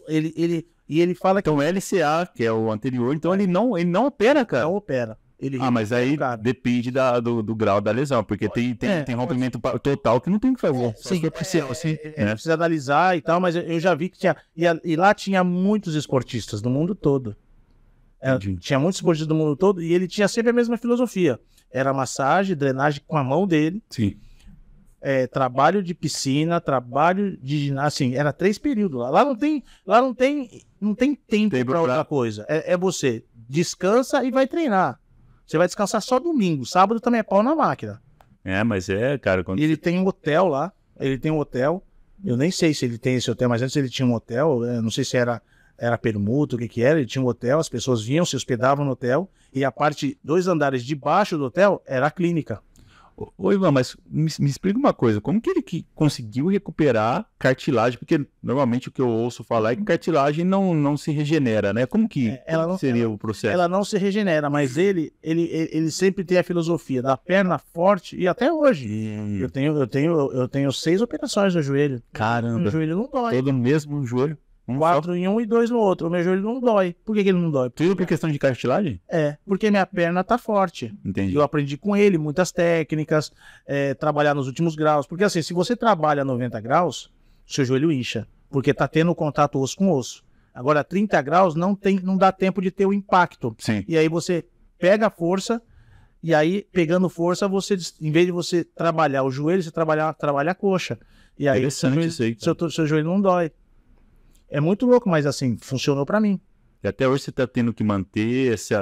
Ele fala que... Então, LCA, que é o anterior, então ele não opera, cara. Não opera. Mas aí depende do grau da lesão, porque tem rompimento total que não tem o que fazer. Sim, precisa analisar e tal, mas eu já vi que tinha... E lá tinha muitos esportistas do mundo todo. Tinha muitos esportistas do mundo todo e ele tinha sempre a mesma filosofia. Era massagem, drenagem com a mão dele. Sim. Trabalho de piscina, trabalho de ginástica, assim, era 3 períodos lá. Lá não tem tempo para outra coisa. Você descansa e vai treinar. Você vai descansar só domingo. Sábado também é pau na máquina. Mas cara... E ele tem um hotel lá. Eu nem sei se ele tem esse hotel, mas antes ele tinha um hotel. Não sei se era permuta, o que era. Ele tinha um hotel, as pessoas vinham, se hospedavam no hotel. E a parte, 2 andares debaixo do hotel, era a clínica. Ô, Ivan, mas me explica uma coisa, como que ele conseguiu recuperar cartilagem? Porque normalmente o que eu ouço falar é que cartilagem não se regenera, né? Como que seria o processo? Ela não se regenera, mas ele sempre tem a filosofia da perna forte e até hoje. Eu tenho 6 operações no joelho. Caramba. O joelho não dói. Todo mesmo joelho? 4 em um e 2 no outro. O meu joelho não dói. Por que ele não dói? Tudo por questão de cartilagem? Porque minha perna tá forte. Entendi. Eu aprendi com ele muitas técnicas, trabalhar nos últimos graus. Porque assim, se você trabalha 90 graus, seu joelho incha. Porque tá tendo contato osso com osso. Agora, 30 graus não dá tempo de ter o impacto. Sim. E aí você pega a força, e aí, pegando força, você, em vez de você trabalhar o joelho, você trabalha a coxa. E aí, seu joelho não dói. É muito louco, mas assim, funcionou pra mim. E até hoje você tá tendo que manter esse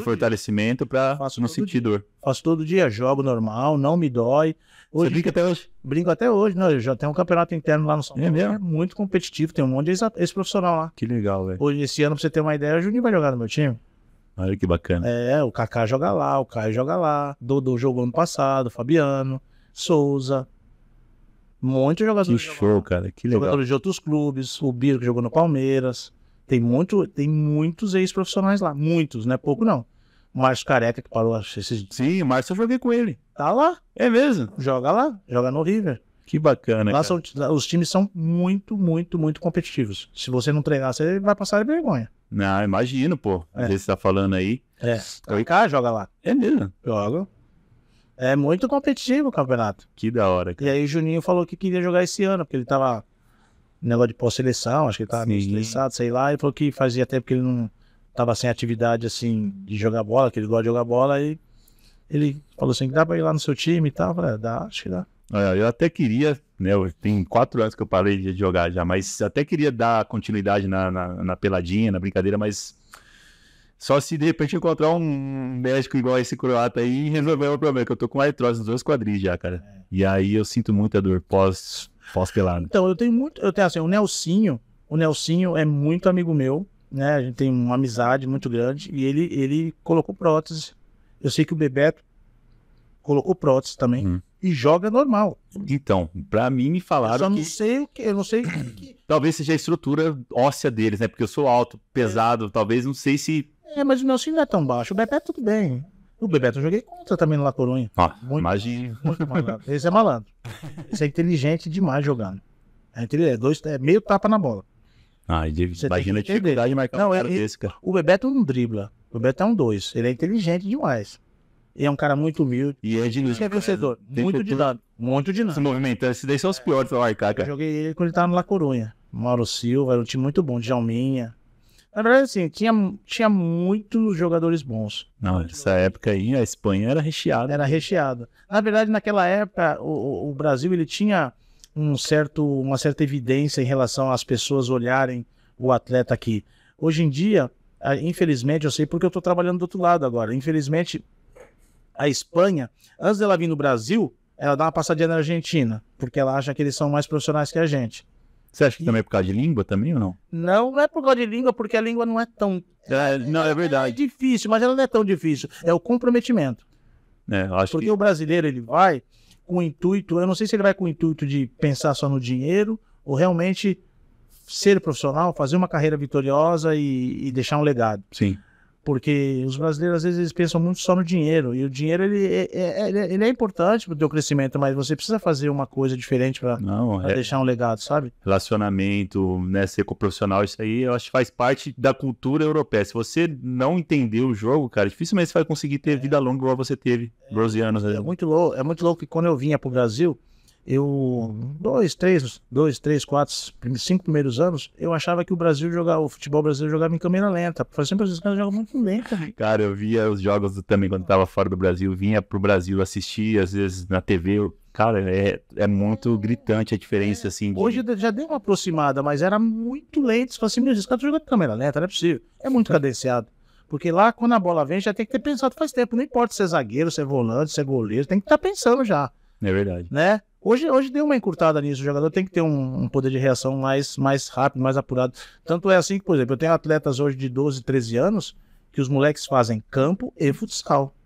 fortalecimento pra não sentir dor. Faço todo dia, jogo normal, não me dói. Você brinca até hoje? Brinco até hoje, né? Eu já tenho um campeonato interno lá no São Paulo. É mesmo? É muito competitivo, tem um monte de ex-profissional lá. Que legal, velho. Hoje, esse ano, pra você ter uma ideia, o Juninho vai jogar no meu time. Olha que bacana. O Kaká joga lá, o Caio joga lá, Dodô jogou ano passado, Fabiano, Souza. Muitos jogadores. Que show, cara, que legal. Jogadores de outros clubes, o Biro que jogou no Palmeiras. Tem muitos ex-profissionais lá, muitos, não é pouco não. O Márcio Careca que parou esses... Sim, o Márcio eu joguei com ele. Tá lá. É mesmo? Joga lá, joga no River. Que bacana, lá os times são muito competitivos. Se você não treinar, você vai passar vergonha. Não, imagino, pô. Às vezes você tá falando aí. O Kaká joga lá. É mesmo? Joga. É muito competitivo o campeonato. Que da hora, cara. E aí o Juninho falou que queria jogar esse ano, porque ele tava negócio de pós-seleção, acho que ele tava meio estressado, sei lá, e falou que fazia tempo que ele não tava sem atividade, assim, de jogar bola, que ele gosta de jogar bola, e ele falou assim, que dá pra ir lá no seu time e tal, eu falei, dá, acho que dá. Eu até queria, né, tem 4 anos que eu parei de jogar já, mas até queria dar continuidade na peladinha, na brincadeira, mas só se de repente encontrar um médico igual esse croata aí e resolver o problema, que eu tô com artrose nos 2 quadris já, cara. E aí eu sinto muita dor pós-pelado. Então, eu tenho assim, o Nelsinho é muito amigo meu, né, a gente tem uma amizade muito grande, e ele colocou prótese. Eu sei que o Bebeto colocou prótese também, e joga normal. Então, pra mim me falaram eu não sei talvez seja a estrutura óssea deles, né, porque eu sou alto, pesado, talvez, não sei se... mas o Nelsinho não é tão baixo, o Bebeto tudo bem. O Bebeto eu joguei contra também no La Coruña. Imagina. Muito malandro. Esse é malandro. Esse é inteligente demais jogando. É meio tapa na bola. Imagina a dificuldade de marcar um cara desse, cara. O Bebeto não dribla. O Bebeto é um 2. Ele é inteligente demais. Ele é um cara muito humilde. E é dinâmico. É vencedor. Muito dinâmico. Muito dinâmico. Se movimentando. Esses daí são os piores pra marcar, cara. Eu joguei ele quando ele tava no La Coruña. Mauro Silva, era um time muito bom. Djalminha. Na verdade, assim, tinha muitos jogadores bons. Não, nessa época aí, a Espanha era recheada. Era recheada. Na verdade, naquela época, o Brasil, ele tinha uma certa evidência em relação às pessoas olharem o atleta aqui. Hoje em dia, infelizmente, eu sei porque eu estou trabalhando do outro lado agora. Infelizmente, a Espanha, antes dela vir no Brasil, ela dá uma passadinha na Argentina, porque ela acha que eles são mais profissionais que a gente. Você acha que também é por causa de língua também ou não? Não é por causa de língua, porque a língua não é tão... não, é verdade. É difícil, mas ela não é tão difícil. É o comprometimento. Porque o brasileiro, ele vai com o intuito... Eu não sei se ele vai com o intuito de pensar só no dinheiro ou realmente ser profissional, fazer uma carreira vitoriosa e deixar um legado. Sim. Porque os brasileiros, às vezes, eles pensam muito só no dinheiro. E o dinheiro, ele é importante para o teu crescimento, mas você precisa fazer uma coisa diferente para deixar um legado, sabe? Relacionamento, né, ser profissional, isso aí, eu acho que faz parte da cultura europeia. Se você não entender o jogo, cara, dificilmente você vai conseguir ter vida longa igual você teve, 12 anos. É muito louco que quando eu vinha pro Brasil, eu, 2, 3, 4, 5 primeiros anos, eu achava que o futebol brasileiro jogava em câmera lenta. Eu falei sempre, os caras jogam muito lento. Cara, eu via os jogos também quando tava fora do Brasil, vinha pro Brasil assistir, às vezes na TV, cara, é muito gritante a diferença, assim. Hoje já deu uma aproximada, mas era muito lento. Você fala assim, os caras jogam em câmera lenta, não é possível. É muito cadenciado. Porque lá, quando a bola vem, já tem que ter pensado faz tempo. Não importa se é zagueiro, se é volante, se é goleiro, tem que estar pensando já. É verdade. Né? Hoje deu uma encurtada nisso, o jogador tem que ter um poder de reação mais rápido, mais apurado. Tanto é assim que, por exemplo, eu tenho atletas hoje de 12, 13 anos que os moleques fazem campo e futsal.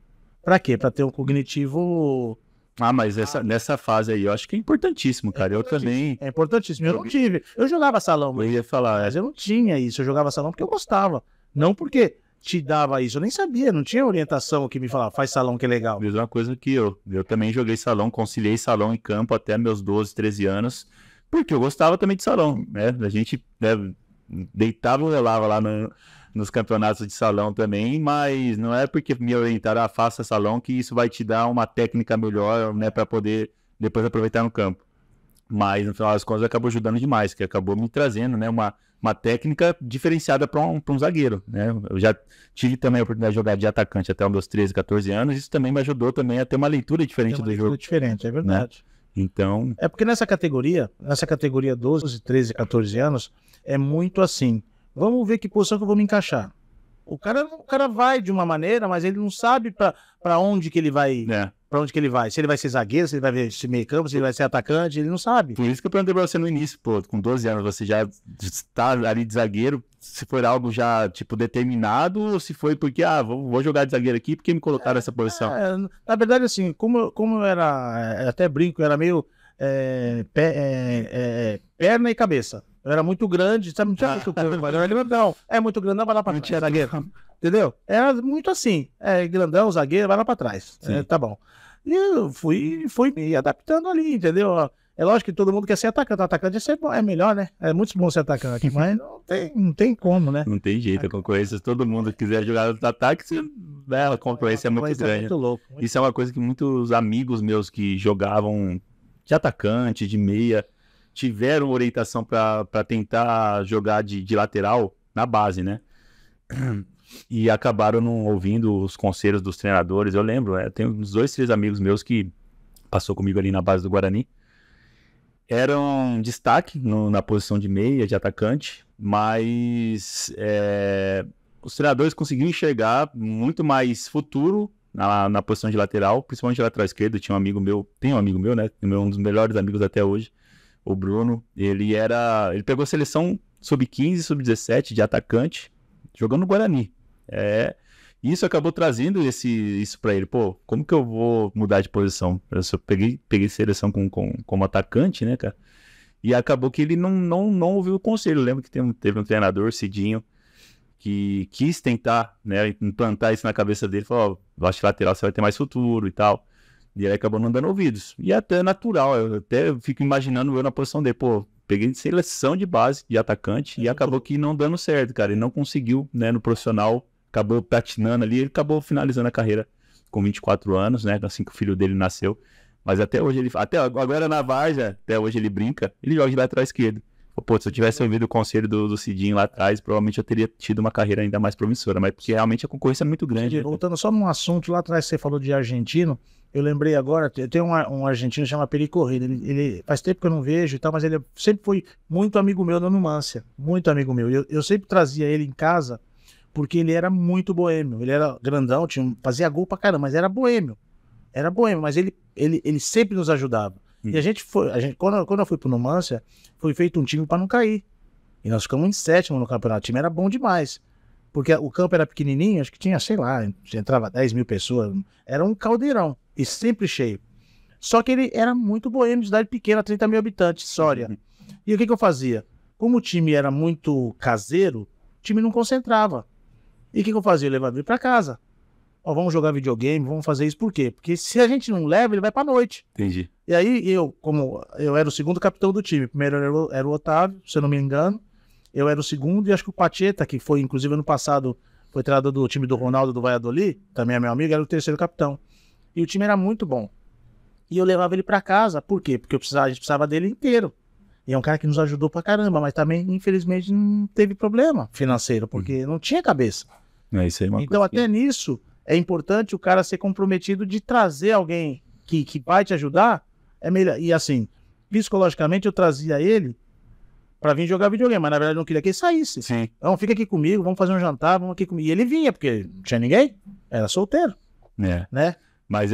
Pra quê? Pra ter um cognitivo Mas nessa fase aí, eu acho que é importantíssimo, cara. Eu também... É importantíssimo. Eu não tive. Eu jogava salão, Eu ia falar, mas eu não tinha isso. Eu jogava salão porque eu gostava. Não porque te dava isso. Eu nem sabia, não tinha orientação que me falava, faz salão que é legal. Mesma coisa que eu. Eu também joguei salão, conciliei salão em campo até meus 12, 13 anos, porque eu gostava também de salão, né? A gente, né, deitava e rolava lá nos campeonatos de salão também, mas não é porque me orientaram, faça salão, que isso vai te dar uma técnica melhor, né, para poder depois aproveitar no campo. Mas no final das contas acabou ajudando demais, que acabou me trazendo, né, uma técnica diferenciada para um zagueiro, né? Eu já tive também a oportunidade de jogar de atacante até os meus 13, 14 anos, isso também me ajudou também a ter uma leitura diferente do jogo. Diferente, é verdade. Né? Então... É porque nessa categoria 12, 13, 14 anos, é muito assim. Vamos ver que posição que eu vou me encaixar. O cara vai de uma maneira, mas ele não sabe para onde que ele vai. Para onde que ele vai. Se ele vai ser zagueiro, se ele vai ser meio campo, se ele vai ser atacante, ele não sabe. Por isso que eu perguntei pra você no início, pô, com 12 anos você já está ali de zagueiro, se foi algo já, tipo, determinado, ou se foi porque, vou jogar de zagueiro aqui porque me colocaram nessa posição? Na verdade, assim, como eu era, até brinco, eu era meio perna e cabeça. Eu era muito grande, sabe? Não tinha muito corpo, não. É muito grandão, vai lá pra trás, zagueiro. Entendeu? Era muito assim. Grandão, zagueiro, vai lá pra trás. Tá bom. E eu fui me adaptando ali, entendeu? É lógico que todo mundo quer ser atacante. Atacante é melhor, né? É muito bom ser atacante, mas não tem como, né? Não tem jeito, a concorrência. Se todo mundo quiser jogar no ataque, a concorrência é muito grande. Muito louco. Isso é uma coisa que muitos amigos meus que jogavam de atacante, de meia, tiveram orientação para tentar jogar de lateral na base, né? E acabaram não ouvindo os conselhos dos treinadores. Eu lembro, tenho uns 2, 3 amigos meus que passou comigo ali na base do Guarani. Eram destaque na posição de meia, de atacante, mas os treinadores conseguiram enxergar muito mais futuro na posição de lateral, principalmente de lateral esquerdo. Tem um amigo meu, né? Um dos melhores amigos até hoje, o Bruno. Ele pegou a seleção sub-15, sub-17 de atacante, jogando no Guarani. Isso acabou trazendo isso pra ele. Pô, como que eu vou mudar de posição? Eu só peguei seleção como atacante, né, cara? E acabou que ele não ouviu o conselho. Eu lembro que teve um treinador, Cidinho, que quis tentar, né, implantar isso na cabeça dele. Falou, eu acho que lateral você vai ter mais futuro e tal. E ele acabou não dando ouvidos. E até natural, eu até fico imaginando eu na posição dele. Pô, peguei seleção de base de atacante e acabou que não dando certo, cara. Ele não conseguiu, né, no profissional, acabou patinando ali, ele acabou finalizando a carreira com 24 anos, né, assim que o filho dele nasceu. Mas até hoje até agora na Várzea, até hoje ele brinca, ele joga de lateral esquerdo. Pô, se eu tivesse ouvido o conselho do Cidinho lá atrás, provavelmente eu teria tido uma carreira ainda mais promissora, mas porque realmente a concorrência é muito grande. Voltando só num assunto, lá atrás você falou de argentino, eu lembrei agora, tem um argentino que chama Peri Corrida, ele faz tempo que eu não vejo e tal, mas ele sempre foi muito amigo meu no Numância, muito amigo meu. Eu sempre trazia ele em casa, porque ele era muito boêmio, ele era grandão, fazia gol pra caramba, mas era boêmio, mas ele sempre nos ajudava. E quando eu fui pro Numância, foi feito um time pra não cair, e nós ficamos em 7º no campeonato, o time era bom demais, porque o campo era pequenininho, acho que tinha, sei lá, entrava 10 mil pessoas, era um caldeirão, e sempre cheio. Só que ele era muito boêmio, de cidade pequena, 30 mil habitantes, Soria. E o que eu fazia? Como o time era muito caseiro, o time não concentrava. E o que eu fazia? Eu levava ele pra casa. Vamos jogar videogame, vamos fazer isso. Por quê? Porque se a gente não leva, ele vai pra noite. Entendi. E aí, como eu era o segundo capitão do time, primeiro era o Otávio, se eu não me engano, eu era o segundo, e acho que o Pacheta, que foi, inclusive, ano passado, foi treinador do time do Ronaldo do Valladolid, também é meu amigo, era o terceiro capitão. E o time era muito bom. E eu levava ele pra casa, por quê? Porque a gente precisava dele inteiro. E é um cara que nos ajudou pra caramba, mas também, infelizmente, não teve problema financeiro, porque não tinha cabeça. Isso aí é uma então, até nisso, é importante o cara ser comprometido de trazer alguém que vai te ajudar, é melhor. E assim, psicologicamente, eu trazia ele pra vir jogar videogame, mas na verdade eu não queria que ele saísse. Sim. Então, fica aqui comigo, vamos fazer um jantar, vamos aqui comigo. E ele vinha, porque não tinha ninguém, era solteiro. Né? Mas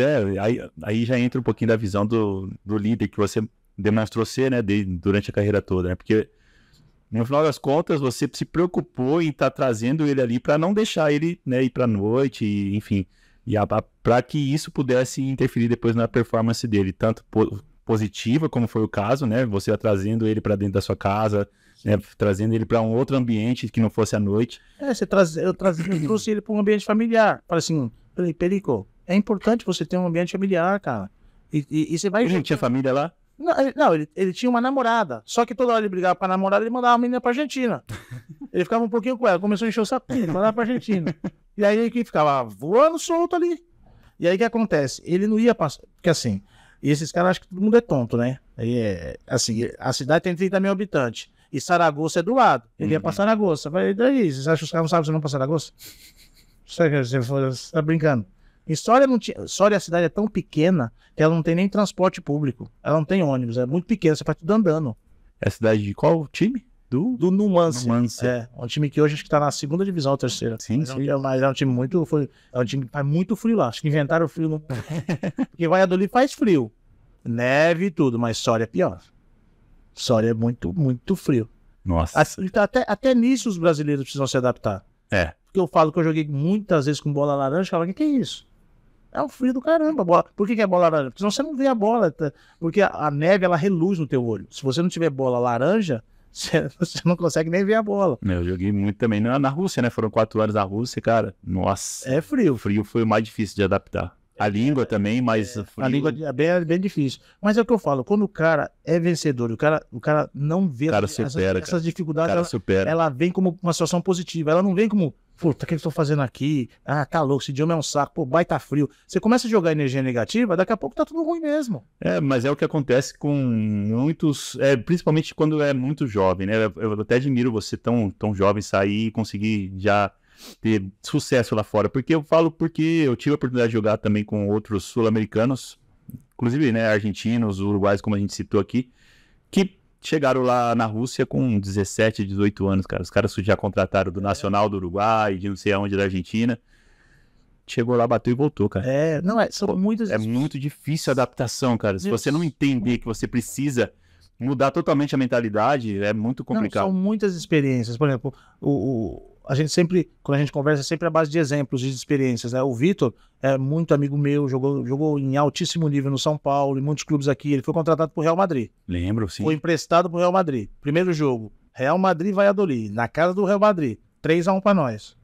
aí já entra um pouquinho da visão do líder que você demonstrou ser, né, durante a carreira toda, né? Porque no final das contas você se preocupou em estar trazendo ele ali para não deixar ele, né, ir para noite, enfim. E para que isso pudesse interferir depois na performance dele, tanto positiva, como foi o caso, né? Você trazendo ele para dentro da sua casa, né? Trazendo ele para um outro ambiente que não fosse à noite. Eu trouxe ele para um ambiente familiar. Falei assim, Perico, é importante você ter um ambiente familiar, cara. E você vai... Ele não tinha família lá? Não, ele tinha uma namorada. Só que toda hora ele brigava com a namorada, ele mandava a menina pra Argentina. Ele ficava um pouquinho com ela, começou a encher o saco, mandava pra Argentina. E aí ele ficava voando solto ali. E aí o que acontece? Ele não ia passar. Porque assim, esses caras acham que todo mundo é tonto, né? Assim, a cidade tem 30 mil habitantes. E Saragoça é do lado. Ele ia pra Saragoça. Falei, daí, vocês acham que os caras não sabem que você não pra Saragoça? Você tá brincando. Soria, a cidade é tão pequena que ela não tem nem transporte público. Ela não tem ônibus, é muito pequena, você faz tudo andando. É a cidade de qual time? Do Numancia. Numancia. Um time que hoje acho que tá na segunda divisão ou terceira. Sim, mas é um time muito... É um time que faz muito frio lá. Acho que inventaram frio no... Porque Valladolid faz frio. Neve e tudo, mas Soria é pior. Soria é muito, muito frio. Nossa. Até nisso os brasileiros precisam se adaptar. Porque eu falo que eu joguei muitas vezes com bola laranja, eu falo, que é isso? É um frio do caramba, bola. Por que é bola laranja? Porque senão você não vê a bola, porque a neve, ela reluz no teu olho. Se você não tiver bola laranja, você não consegue nem ver a bola. Eu joguei muito também na Rússia, né? Foram 4 anos na Rússia, cara. Nossa. É frio. O frio foi o mais difícil de adaptar. A língua também, mas... A língua é bem difícil. Mas é o que eu falo, quando o cara é vencedor, o cara não vê essas dificuldades, ela vem como uma situação positiva. Ela não vem como, puta, o que eu estou fazendo aqui? Ah, tá louco, esse idioma é um saco, pô, baita frio. Você começa a jogar energia negativa, daqui a pouco tá tudo ruim mesmo. Mas é o que acontece com muitos, principalmente quando é muito jovem, né? Eu até admiro você tão jovem sair e conseguir já ter sucesso lá fora, porque eu tive a oportunidade de jogar também com outros sul-americanos, inclusive, né, argentinos, uruguaios, como a gente citou aqui, que chegaram lá na Rússia com 17, 18 anos, cara. Os caras já contrataram do Nacional do Uruguai, de não sei aonde da Argentina. Chegou lá, bateu e voltou, cara. São muitas... É muito difícil a adaptação, cara. Se você não entender que você precisa mudar totalmente a mentalidade, é muito complicado. São muitas experiências. Por exemplo, a gente sempre, quando a gente conversa, é sempre à base de exemplos, de experiências, né? O Vitor é muito amigo meu, jogou em altíssimo nível no São Paulo, em muitos clubes aqui. Ele foi contratado pro Real Madrid. Lembro, sim. Foi emprestado pro Real Madrid. Primeiro jogo, Real Madrid, Valladolid, na casa do Real Madrid. 3-1 pra nós.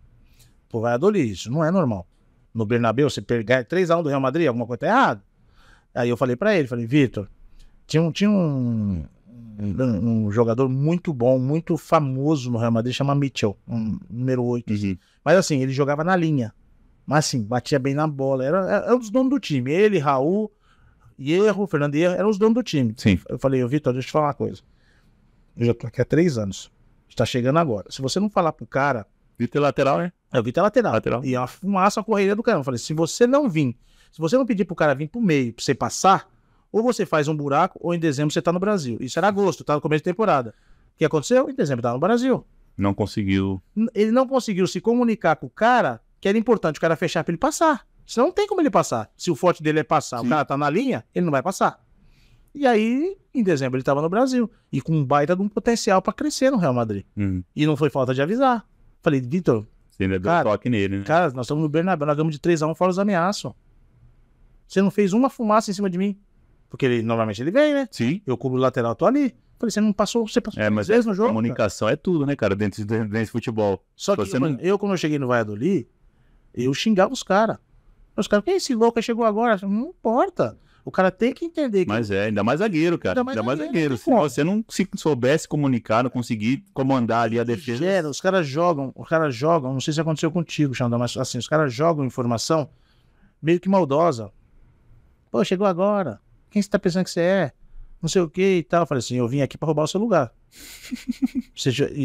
Pro Valladolid, isso não é normal. No Bernabéu, você pegar 3-1 do Real Madrid, alguma coisa tá errada. Aí eu falei pra ele, Vitor, tinha um jogador muito bom, muito famoso no Real Madrid, chama Mitchell, número 8. Uhum. Mas assim, ele jogava na linha. Mas assim, batia bem na bola. Era os donos do time. Ele, Raul, Fernando Hierro, eram os donos do time. Sim. Eu falei, Vitor, deixa eu te falar uma coisa. Eu já tô aqui há 3 anos. Está chegando agora. Se você não falar pro cara... Vitor é lateral, né? O Vitor é lateral. E é uma fumaça, uma correria do cara. Eu falei, se você não pedir pro cara vir pro meio, pra você passar... Ou você faz um buraco, ou em dezembro você tá no Brasil. Isso era agosto, tá no começo de temporada. O que aconteceu? Em dezembro tá no Brasil. Não conseguiu. Ele não conseguiu se comunicar com o cara, que era importante o cara fechar pra ele passar. Senão não tem como ele passar. Se o forte dele é passar, sim, o cara tá na linha, ele não vai passar. E aí, em dezembro ele tava no Brasil. E com um baita de um potencial pra crescer no Real Madrid. E não foi falta de avisar. Falei, Vitor... Você ainda deu toque nele, né? Cara, nós estamos no Bernabéu, nós ganhamos de 3-1 fora os ameaços. Você não fez uma fumaça em cima de mim. Porque normalmente ele vem, né? Sim. Eu cubro o lateral, tô ali. Falei, você passou mas vezes no jogo. Comunicação é tudo, né, cara, dentro de futebol. Só que quando eu cheguei no Valladolid, eu xingava os caras. Os caras, quem é esse louco? Chegou agora? Não importa. O cara tem que entender. Mas ainda mais zagueiro, cara. Ainda mais zagueiro. Se você não se soubesse comunicar, não conseguir comandar ali a defesa. Os caras jogam, não sei se aconteceu contigo, Xandão, mas assim, os caras jogam informação meio que maldosa. Pô, chegou agora. Quem você tá pensando que você é? Não sei o que e tal. Eu falei assim, eu vim aqui pra roubar o seu lugar.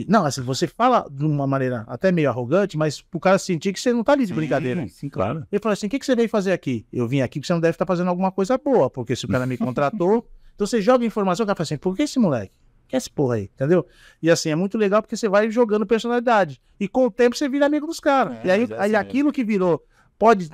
Não, assim, você fala de uma maneira até meio arrogante, mas pro cara sentir que você não tá ali de brincadeira. Sim, claro. Ele falou assim, o que você veio fazer aqui? Eu vim aqui porque você não deve estar fazendo alguma coisa boa, porque se o cara me contratou, então você joga informação, o cara fala assim, por que esse moleque? Que é esse porra aí, entendeu? E assim, é muito legal porque você vai jogando personalidade. E com o tempo você vira amigo dos caras. E aí aquilo que virou, pode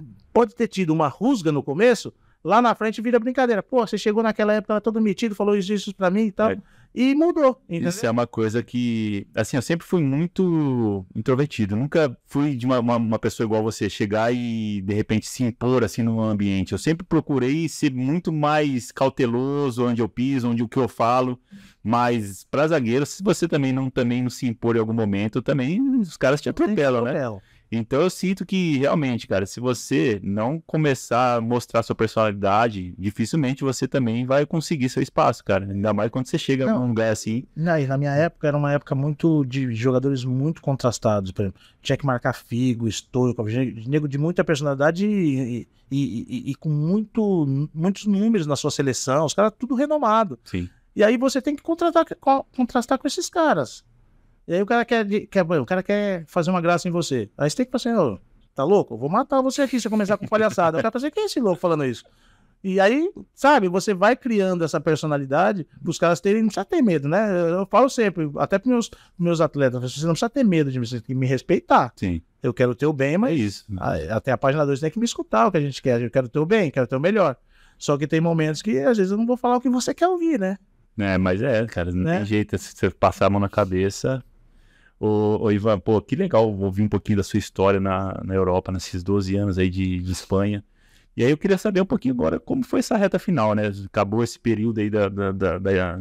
ter tido uma rusga no começo, lá na frente vira brincadeira. Pô, você chegou naquela época, tava todo metido, falou isso pra mim e tal. E mudou, entendeu? Isso é uma coisa que, assim, eu sempre fui muito introvertido. Nunca fui de uma pessoa igual você, chegar e, de repente, se impor, assim, no ambiente. Eu sempre procurei ser muito mais cauteloso onde eu piso, onde o que eu falo. Mas, para zagueiro, se você também não se impor em algum momento, também os caras te atropelam, né? Então eu sinto que, realmente, cara, se você não começar a mostrar sua personalidade, dificilmente você também vai conseguir seu espaço, cara. Ainda mais quando você chega num lugar assim. Não, e na minha época era uma época muito de jogadores muito contrastados, por exemplo. Tinha que marcar Figo, Stoico, nego de muita personalidade e com muitos números na sua seleção, os caras tudo renomado. Sim. E aí você tem que contrastar com esses caras. E aí o cara quer fazer uma graça em você. Aí você tem que falar assim, ô, tá louco? Eu vou matar você aqui se eu começar com palhaçada. O cara fala assim, quem é esse louco falando isso? E aí, sabe, você vai criando essa personalidade pros caras terem, não precisa ter medo, né? Eu falo sempre, até pros meus atletas, você não precisa ter medo de mim, você tem que me respeitar. Sim. Eu quero o teu bem, mas é isso. Até a página 2 tem que me escutar o que a gente quer. Eu quero o teu bem, quero o teu melhor. Só que tem momentos que, às vezes, eu não vou falar o que você quer ouvir, né? Mas cara, não tem jeito. Se você passar a mão na cabeça... Ô Ivan, pô, que legal ouvir um pouquinho da sua história na Europa, nesses 12 anos aí de Espanha. E aí eu queria saber um pouquinho agora como foi essa reta final, né? Acabou esse período aí da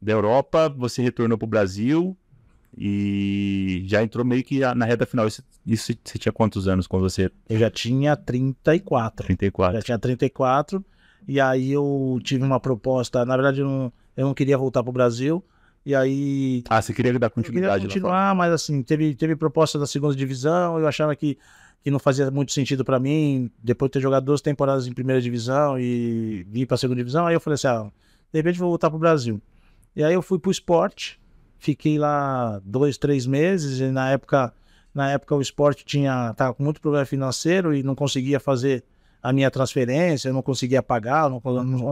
Europa, você retornou pro Brasil e já entrou meio que na reta final. Isso você tinha quantos anos quando você... Eu já tinha 34. 34. Já tinha 34, e aí eu tive uma proposta, na verdade eu não queria voltar pro Brasil. E aí... você queria dar continuidade? Eu queria continuar, mas assim, teve proposta da segunda divisão, eu achava que não fazia muito sentido pra mim, depois de ter jogado 2 temporadas em primeira divisão e vir pra segunda divisão, aí eu falei assim, de repente vou voltar pro Brasil. E aí eu fui pro Sport, fiquei lá 2, 3 meses, e na época o Sport tava com muito problema financeiro e não conseguia fazer a minha transferência, eu não conseguia pagar, eu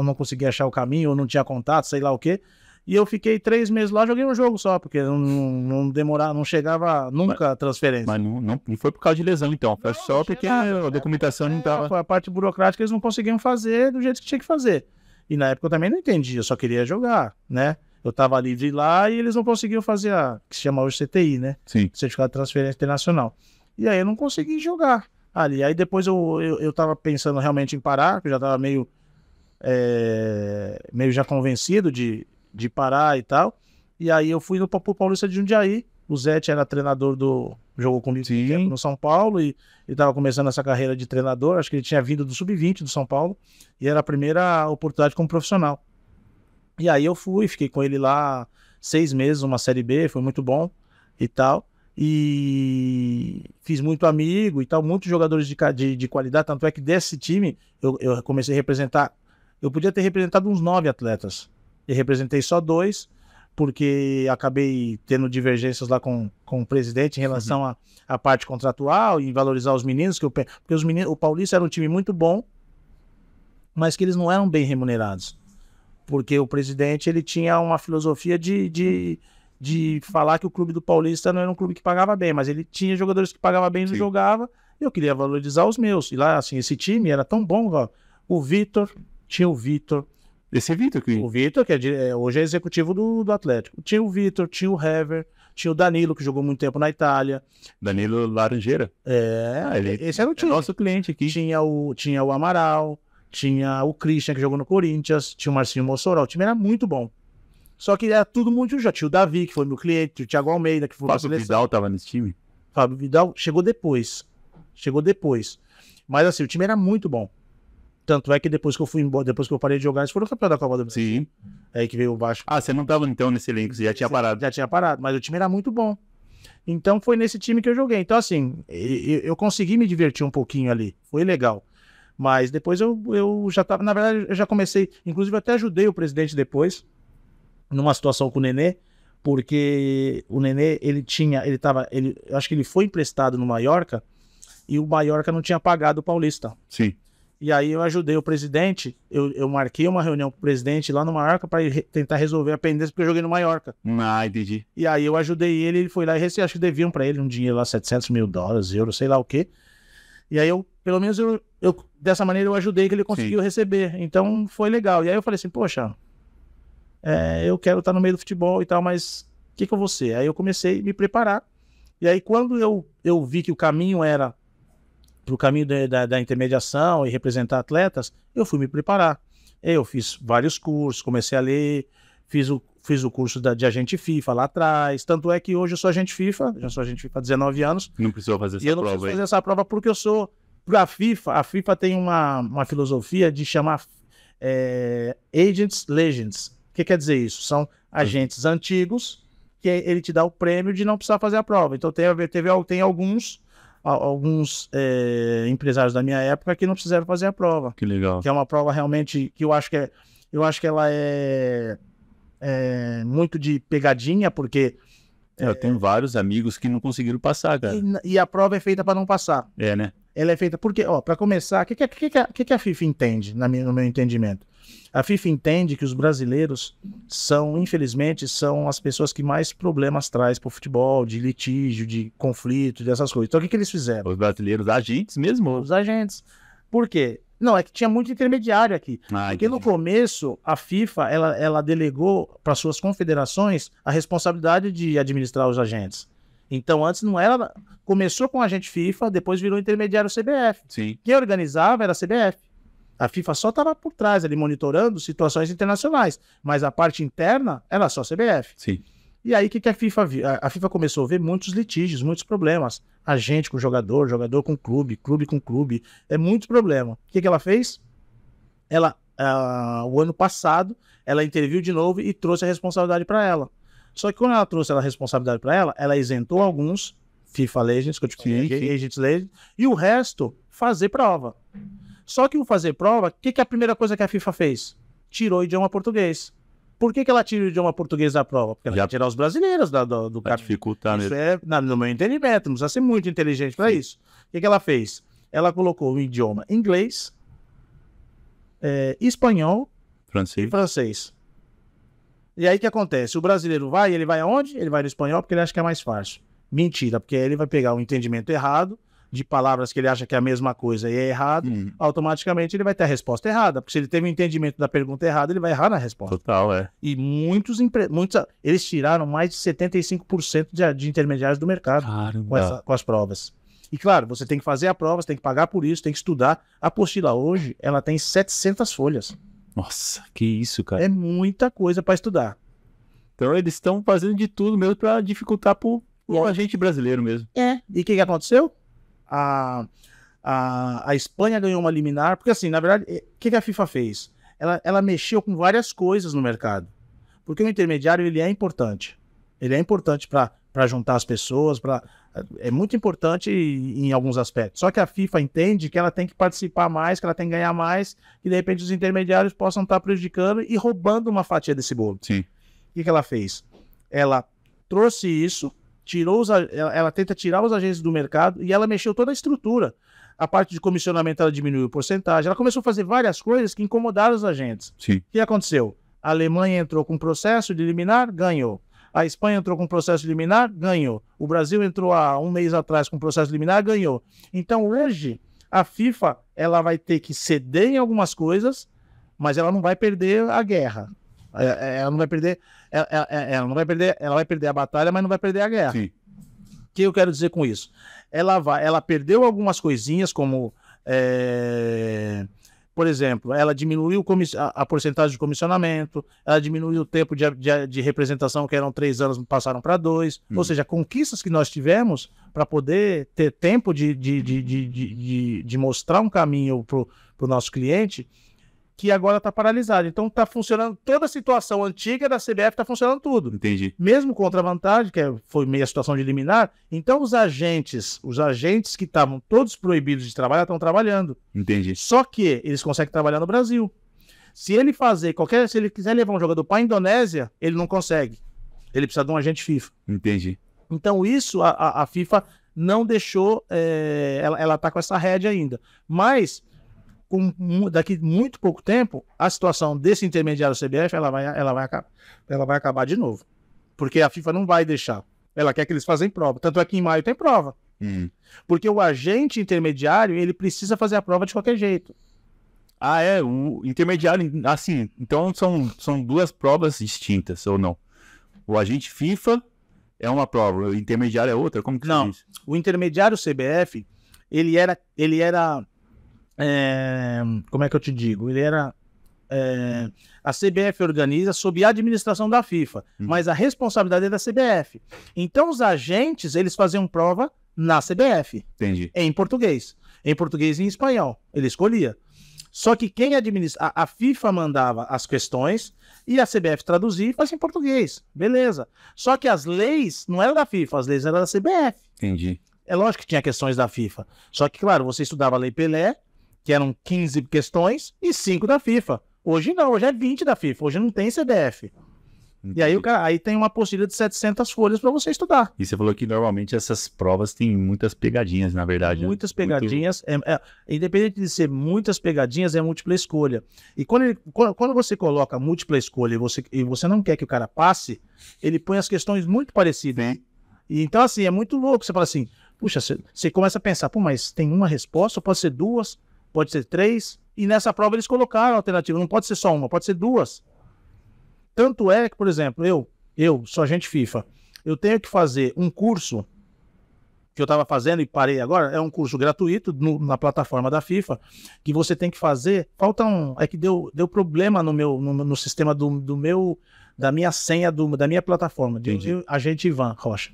não conseguia achar o caminho, eu não tinha contato, sei lá o quê. E eu fiquei 3 meses lá, joguei um jogo só, porque não demorava, não chegava nunca a transferência. Mas não foi por causa de lesão, então. Foi só porque a documentação não estava... Foi a parte burocrática que eles não conseguiam fazer do jeito que tinha que fazer. E na época eu também não entendia, eu só queria jogar, né? Eu tava livre lá e eles não conseguiam fazer que se chama hoje CTI, né? Sim. Certificado de Transferência Internacional. E aí eu não consegui jogar ali. Aí depois eu tava pensando realmente em parar, porque eu já tava meio já convencido de parar e tal, e aí eu fui pro Paulista de Jundiaí. O Zete era treinador jogou comigo no São Paulo, e ele tava começando essa carreira de treinador, acho que ele tinha vindo do Sub-20 do São Paulo, e era a primeira oportunidade como profissional. E aí eu fiquei com ele lá 6 meses, uma Série B, foi muito bom e tal, e fiz muito amigo e tal, muitos jogadores de qualidade, tanto é que desse time eu comecei a representar, eu podia ter representado uns 9 atletas, e representei só 2, porque acabei tendo divergências lá com o presidente em relação à parte contratual e valorizar os meninos, porque o Paulista era um time muito bom, mas que eles não eram bem remunerados. Porque o presidente ele tinha uma filosofia de falar que o clube do Paulista não era um clube que pagava bem, mas ele tinha jogadores que pagavam bem e não jogava, e eu queria valorizar os meus. E lá, assim, esse time era tão bom, ó. Tinha o Vitor. Esse é Vitor que... O Vitor, que hoje é executivo do Atlético. Tinha o Vitor, tinha o Hever, tinha o Danilo, que jogou muito tempo na Itália. Danilo Laranjeira? Esse era o time. Nosso cliente aqui. Tinha o Amaral, tinha o Christian, que jogou no Corinthians, tinha o Marcinho Mossoró. O time era muito bom. Só que era tudo muito já. Tinha o Davi, que foi meu cliente, tinha o Thiago Almeida, que foi Fábio Vidal estava nesse time? Fábio Vidal chegou depois. Mas assim, o time era muito bom. Tanto é que depois que eu fui embora, depois que eu parei de jogar, eles foram campeão da Copa do Brasil. Sim. É aí que veio o Vasco. Você não estava então nesse elenco, você já tinha parado. Já tinha parado, mas o time era muito bom. Então foi nesse time que eu joguei. Então assim, eu consegui me divertir um pouquinho ali. Foi legal. Mas depois eu já tava, na verdade, eu já comecei, inclusive eu até ajudei o presidente depois, numa situação com o Nenê, porque o Nenê, eu acho que ele foi emprestado no Mallorca, e o Mallorca não tinha pagado o Paulista. Sim. E aí eu ajudei o presidente, eu marquei uma reunião com o presidente lá no Mallorca para tentar resolver a pendência, porque eu joguei no Mallorca. Entendi. E aí eu ajudei ele foi lá e acho que deviam para ele um dinheiro lá, $700 mil, euros, sei lá o quê. E aí pelo menos dessa maneira eu ajudei que ele conseguiu receber. Então foi legal. E aí eu falei assim, poxa, eu quero estar no meio do futebol e tal, mas o que eu vou ser? Aí eu comecei a me preparar. E aí quando eu vi que o caminho era para o caminho da intermediação e representar atletas, eu fui me preparar. Eu fiz vários cursos, comecei a ler, fiz o curso de agente FIFA lá atrás. Tanto é que hoje eu sou agente FIFA, já sou agente FIFA há 19 anos. Não precisou fazer essa prova. E eu não preciso fazer essa prova porque eu sou... Para a FIFA tem uma filosofia de chamar Agents Legends. O que quer dizer isso? São agentes antigos que ele te dá o prêmio de não precisar fazer a prova. Então tem alguns empresários da minha época que não precisaram fazer a prova. Que legal. Que é uma prova realmente que eu acho que ela é muito de pegadinha, porque... Eu tenho vários amigos que não conseguiram passar, cara. E a prova é feita para não passar. Né? Ela é feita porque, para começar, o que a FIFA entende, no meu entendimento? A FIFA entende que os brasileiros infelizmente, são as pessoas que mais problemas traz para o futebol, de litígio, de conflito, dessas coisas. Então, o que eles fizeram? Os brasileiros, agentes mesmo. Os agentes. Por quê? Não, é que tinha muito intermediário aqui. Porque no começo, a FIFA, ela delegou para suas confederações a responsabilidade de administrar os agentes. Então, antes não era... Começou com o agente FIFA, depois virou intermediário CBF. Sim. Quem organizava era a CBF. A FIFA só estava por trás ali, monitorando situações internacionais. Mas a parte interna era só a CBF. Sim. E aí, o que a FIFA viu? A FIFA começou a ver muitos litígios, muitos problemas. Agente com jogador, jogador com clube com clube. É muito problema. O que ela fez? O ano passado, ela interviu de novo e trouxe a responsabilidade para ela. Só que quando ela trouxe a responsabilidade para ela isentou alguns FIFA Legends, que eu te falei, Agents Legends, e o resto fazer prova. Só que o fazer prova, o que é a primeira coisa que a FIFA fez? Tirou o idioma português. Por que ela tira o idioma português da prova? Porque ela quer tirar os brasileiros do cara. Dificultar isso mesmo. No meu entendimento, não precisa ser muito inteligente para isso. O que ela fez? Ela colocou o idioma inglês, espanhol e francês. E aí o que acontece? O brasileiro ele vai aonde? Ele vai no espanhol porque ele acha que é mais fácil. Mentira, porque aí ele vai pegar um entendimento errado de palavras que ele acha que é a mesma coisa e é errado, automaticamente ele vai ter a resposta errada, porque se ele teve um entendimento da pergunta errada, ele vai errar na resposta. Total, E muitos eles tiraram mais de 75% de intermediários do mercado com as provas. E claro, você tem que fazer a prova, você tem que pagar por isso, tem que estudar. A apostila hoje, ela tem 700 folhas. Nossa, que isso, cara. É muita coisa para estudar. Então eles estão fazendo de tudo mesmo para dificultar pro agente brasileiro mesmo. E o que aconteceu? A Espanha ganhou uma liminar, porque assim, na verdade, o que a FIFA fez? Ela mexeu com várias coisas no mercado. Porque o intermediário, ele é importante. Ele é importante para juntar as pessoas, é muito importante em alguns aspectos. Só que a FIFA entende que ela tem que participar mais, que ela tem que ganhar mais, que de repente os intermediários possam estar prejudicando e roubando uma fatia desse bolo. Sim. O que ela fez? Ela trouxe isso, ela tenta tirar os agentes do mercado e ela mexeu toda a estrutura. A parte de comissionamento ela diminuiu porcentagem, ela começou a fazer várias coisas que incomodaram os agentes. Sim. O que aconteceu? A Alemanha entrou com processo de liminar, ganhou. A Espanha entrou com processo de liminar, ganhou. O Brasil entrou há um mês atrás com processo de liminar, ganhou. Então hoje a FIFA ela vai ter que ceder em algumas coisas, mas ela não vai perder a guerra. Ela não vai perder, ela vai perder a batalha, mas não vai perder a guerra. Sim. O que eu quero dizer com isso? Ela perdeu algumas coisinhas, como por exemplo, ela diminuiu a porcentagem de comissionamento, ela diminuiu o tempo de representação, que eram 3 anos, passaram para 2. Ou seja, conquistas que nós tivemos para poder ter tempo de mostrar um caminho para o nosso cliente, que agora está paralisado. Então está funcionando, toda a situação antiga da CBF está funcionando tudo. Entendi. Mesmo contra a vantagem, que foi meia situação de liminar, então os agentes que estavam todos proibidos de trabalhar, estão trabalhando. Entendi. Só que eles conseguem trabalhar no Brasil. Se ele quiser levar um jogador para a Indonésia, ele não consegue. Ele precisa de um agente FIFA. Entendi. Então isso a FIFA não deixou, ela está com essa rédea ainda. Mas daqui muito pouco tempo, a situação desse intermediário CBF, ela vai acabar de novo. Porque a FIFA não vai deixar. Ela quer que eles façam prova. Tanto é que em maio tem prova. Porque o agente intermediário, ele precisa fazer a prova de qualquer jeito. Ah, é, o intermediário, assim, então são duas provas distintas, ou não? O agente FIFA é uma prova, o intermediário é outra? Como que você Não, diz? o intermediário CBF, ele era como é que eu te digo? Ele era, a CBF organiza sob a administração da FIFA, mas a responsabilidade é da CBF. Então os agentes, eles faziam prova na CBF, Entendi. em português e em espanhol, ele escolhia. Só que quem administra, a FIFA mandava as questões e a CBF traduzia e fazia em português, beleza. Só que as leis não eram da FIFA, as leis eram da CBF. Entendi. É lógico que tinha questões da FIFA. Só que, claro, você estudava a Lei Pelé, que eram 15 questões, e 5 da FIFA. Hoje não, hoje é 20 da FIFA, hoje não tem CBF. Entendi. E aí, aí tem uma apostila de 700 folhas para você estudar. E você falou que normalmente essas provas têm muitas pegadinhas, na verdade. Muitas pegadinhas. Independente de ser muitas pegadinhas, é múltipla escolha. E quando você coloca múltipla escolha e você não quer que o cara passe, ele põe as questões muito parecidas. Sim. E então, assim, é muito louco. Você fala assim, puxa, você começa a pensar, pô, mas tem uma resposta, pode ser duas, pode ser três. E nessa prova eles colocaram a alternativa, não pode ser só uma, pode ser duas. Tanto é que, por exemplo, eu sou agente FIFA, eu tenho que fazer um curso que eu estava fazendo e parei agora, é um curso gratuito na plataforma da FIFA, que você tem que fazer, é que deu problema no sistema da minha senha, da minha plataforma, de agente Ivan Rocha.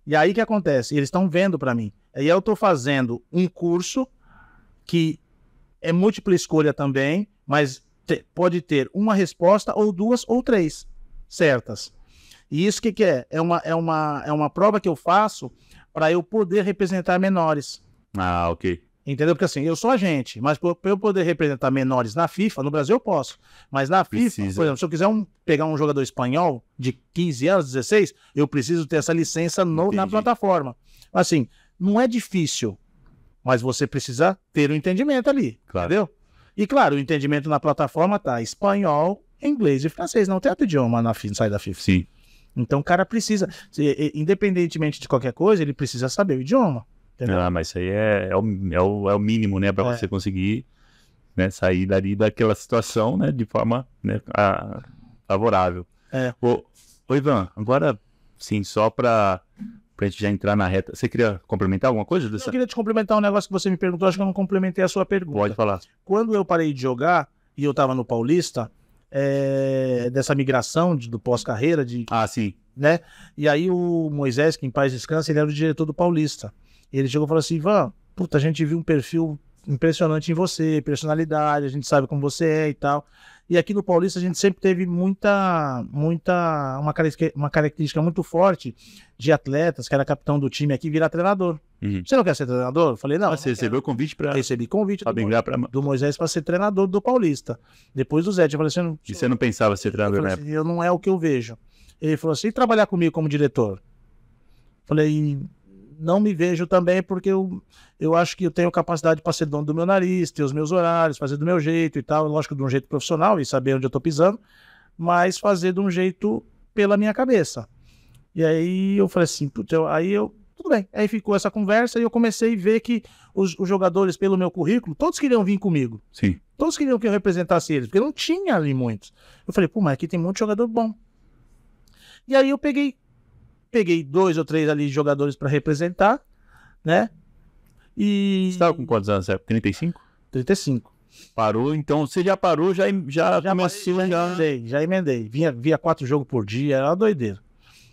E aí o que acontece? Eles estão vendo para mim. Aí eu estou fazendo um curso que é múltipla escolha também, mas pode ter uma resposta ou duas ou três certas. E isso que é? É uma prova que eu faço para eu poder representar menores. Ah, ok. Entendeu? Porque assim, eu sou agente, mas para eu poder representar menores na FIFA, no Brasil eu posso, mas na FIFA, por exemplo, se eu quiser pegar um jogador espanhol de 15 anos, 16, eu preciso ter essa licença na plataforma. Assim, não é difícil, mas você precisa ter um entendimento ali, claro. Entendeu? E claro, o entendimento na plataforma tá espanhol, inglês e francês, não tem outro idioma na saída da FIFA. Sim. Então o cara precisa, independentemente de qualquer coisa, ele precisa saber o idioma. Entendeu? Ah, mas isso aí é o mínimo, né, para você conseguir, né, sair daquela situação, né, de forma, né, favorável. Ô Ivan, agora sim, só para a gente já entrar na reta, você queria complementar alguma coisa? Eu queria te complementar um negócio que você me perguntou, acho que eu não complementei a sua pergunta. Pode falar. Quando eu parei de jogar e eu estava no Paulista, dessa migração do pós-carreira, Ah, sim. Né? E aí o Moisés, que em paz descansa, ele era o diretor do Paulista. Ele chegou e falou assim, Ivan, puta, a gente viu um perfil impressionante em você, personalidade, a gente sabe como você é e tal. E aqui no Paulista a gente sempre teve uma característica muito forte de atletas, que era capitão do time aqui, virar treinador. Uhum. Você não quer ser treinador? Eu falei, não. Você recebeu o convite para... Recebi convite do Moisés para ser treinador do Paulista. Depois do Zé, eu falei assim... E você não pensava ser treinador na época? Eu não é o que eu vejo. Ele falou assim, e trabalhar comigo como diretor? Eu falei... Não me vejo também porque eu acho que eu tenho capacidade para ser dono do meu nariz, ter os meus horários, fazer do meu jeito e tal, lógico, de um jeito profissional e saber onde eu tô pisando, mas fazer de um jeito pela minha cabeça. E aí eu falei assim, tudo bem. Aí ficou essa conversa e eu comecei a ver que os jogadores, pelo meu currículo, todos queriam vir comigo. Sim. Todos queriam que eu representasse eles, porque não tinha ali muitos. Eu falei, pô, mas aqui tem muito jogador bom. E aí eu peguei 2 ou 3 ali jogadores para representar, né? E... Você estava com quantos anos? 35? 35. Parou, então você já parou, já começou... Já emendei. Via 4 jogos por dia, era uma doideira.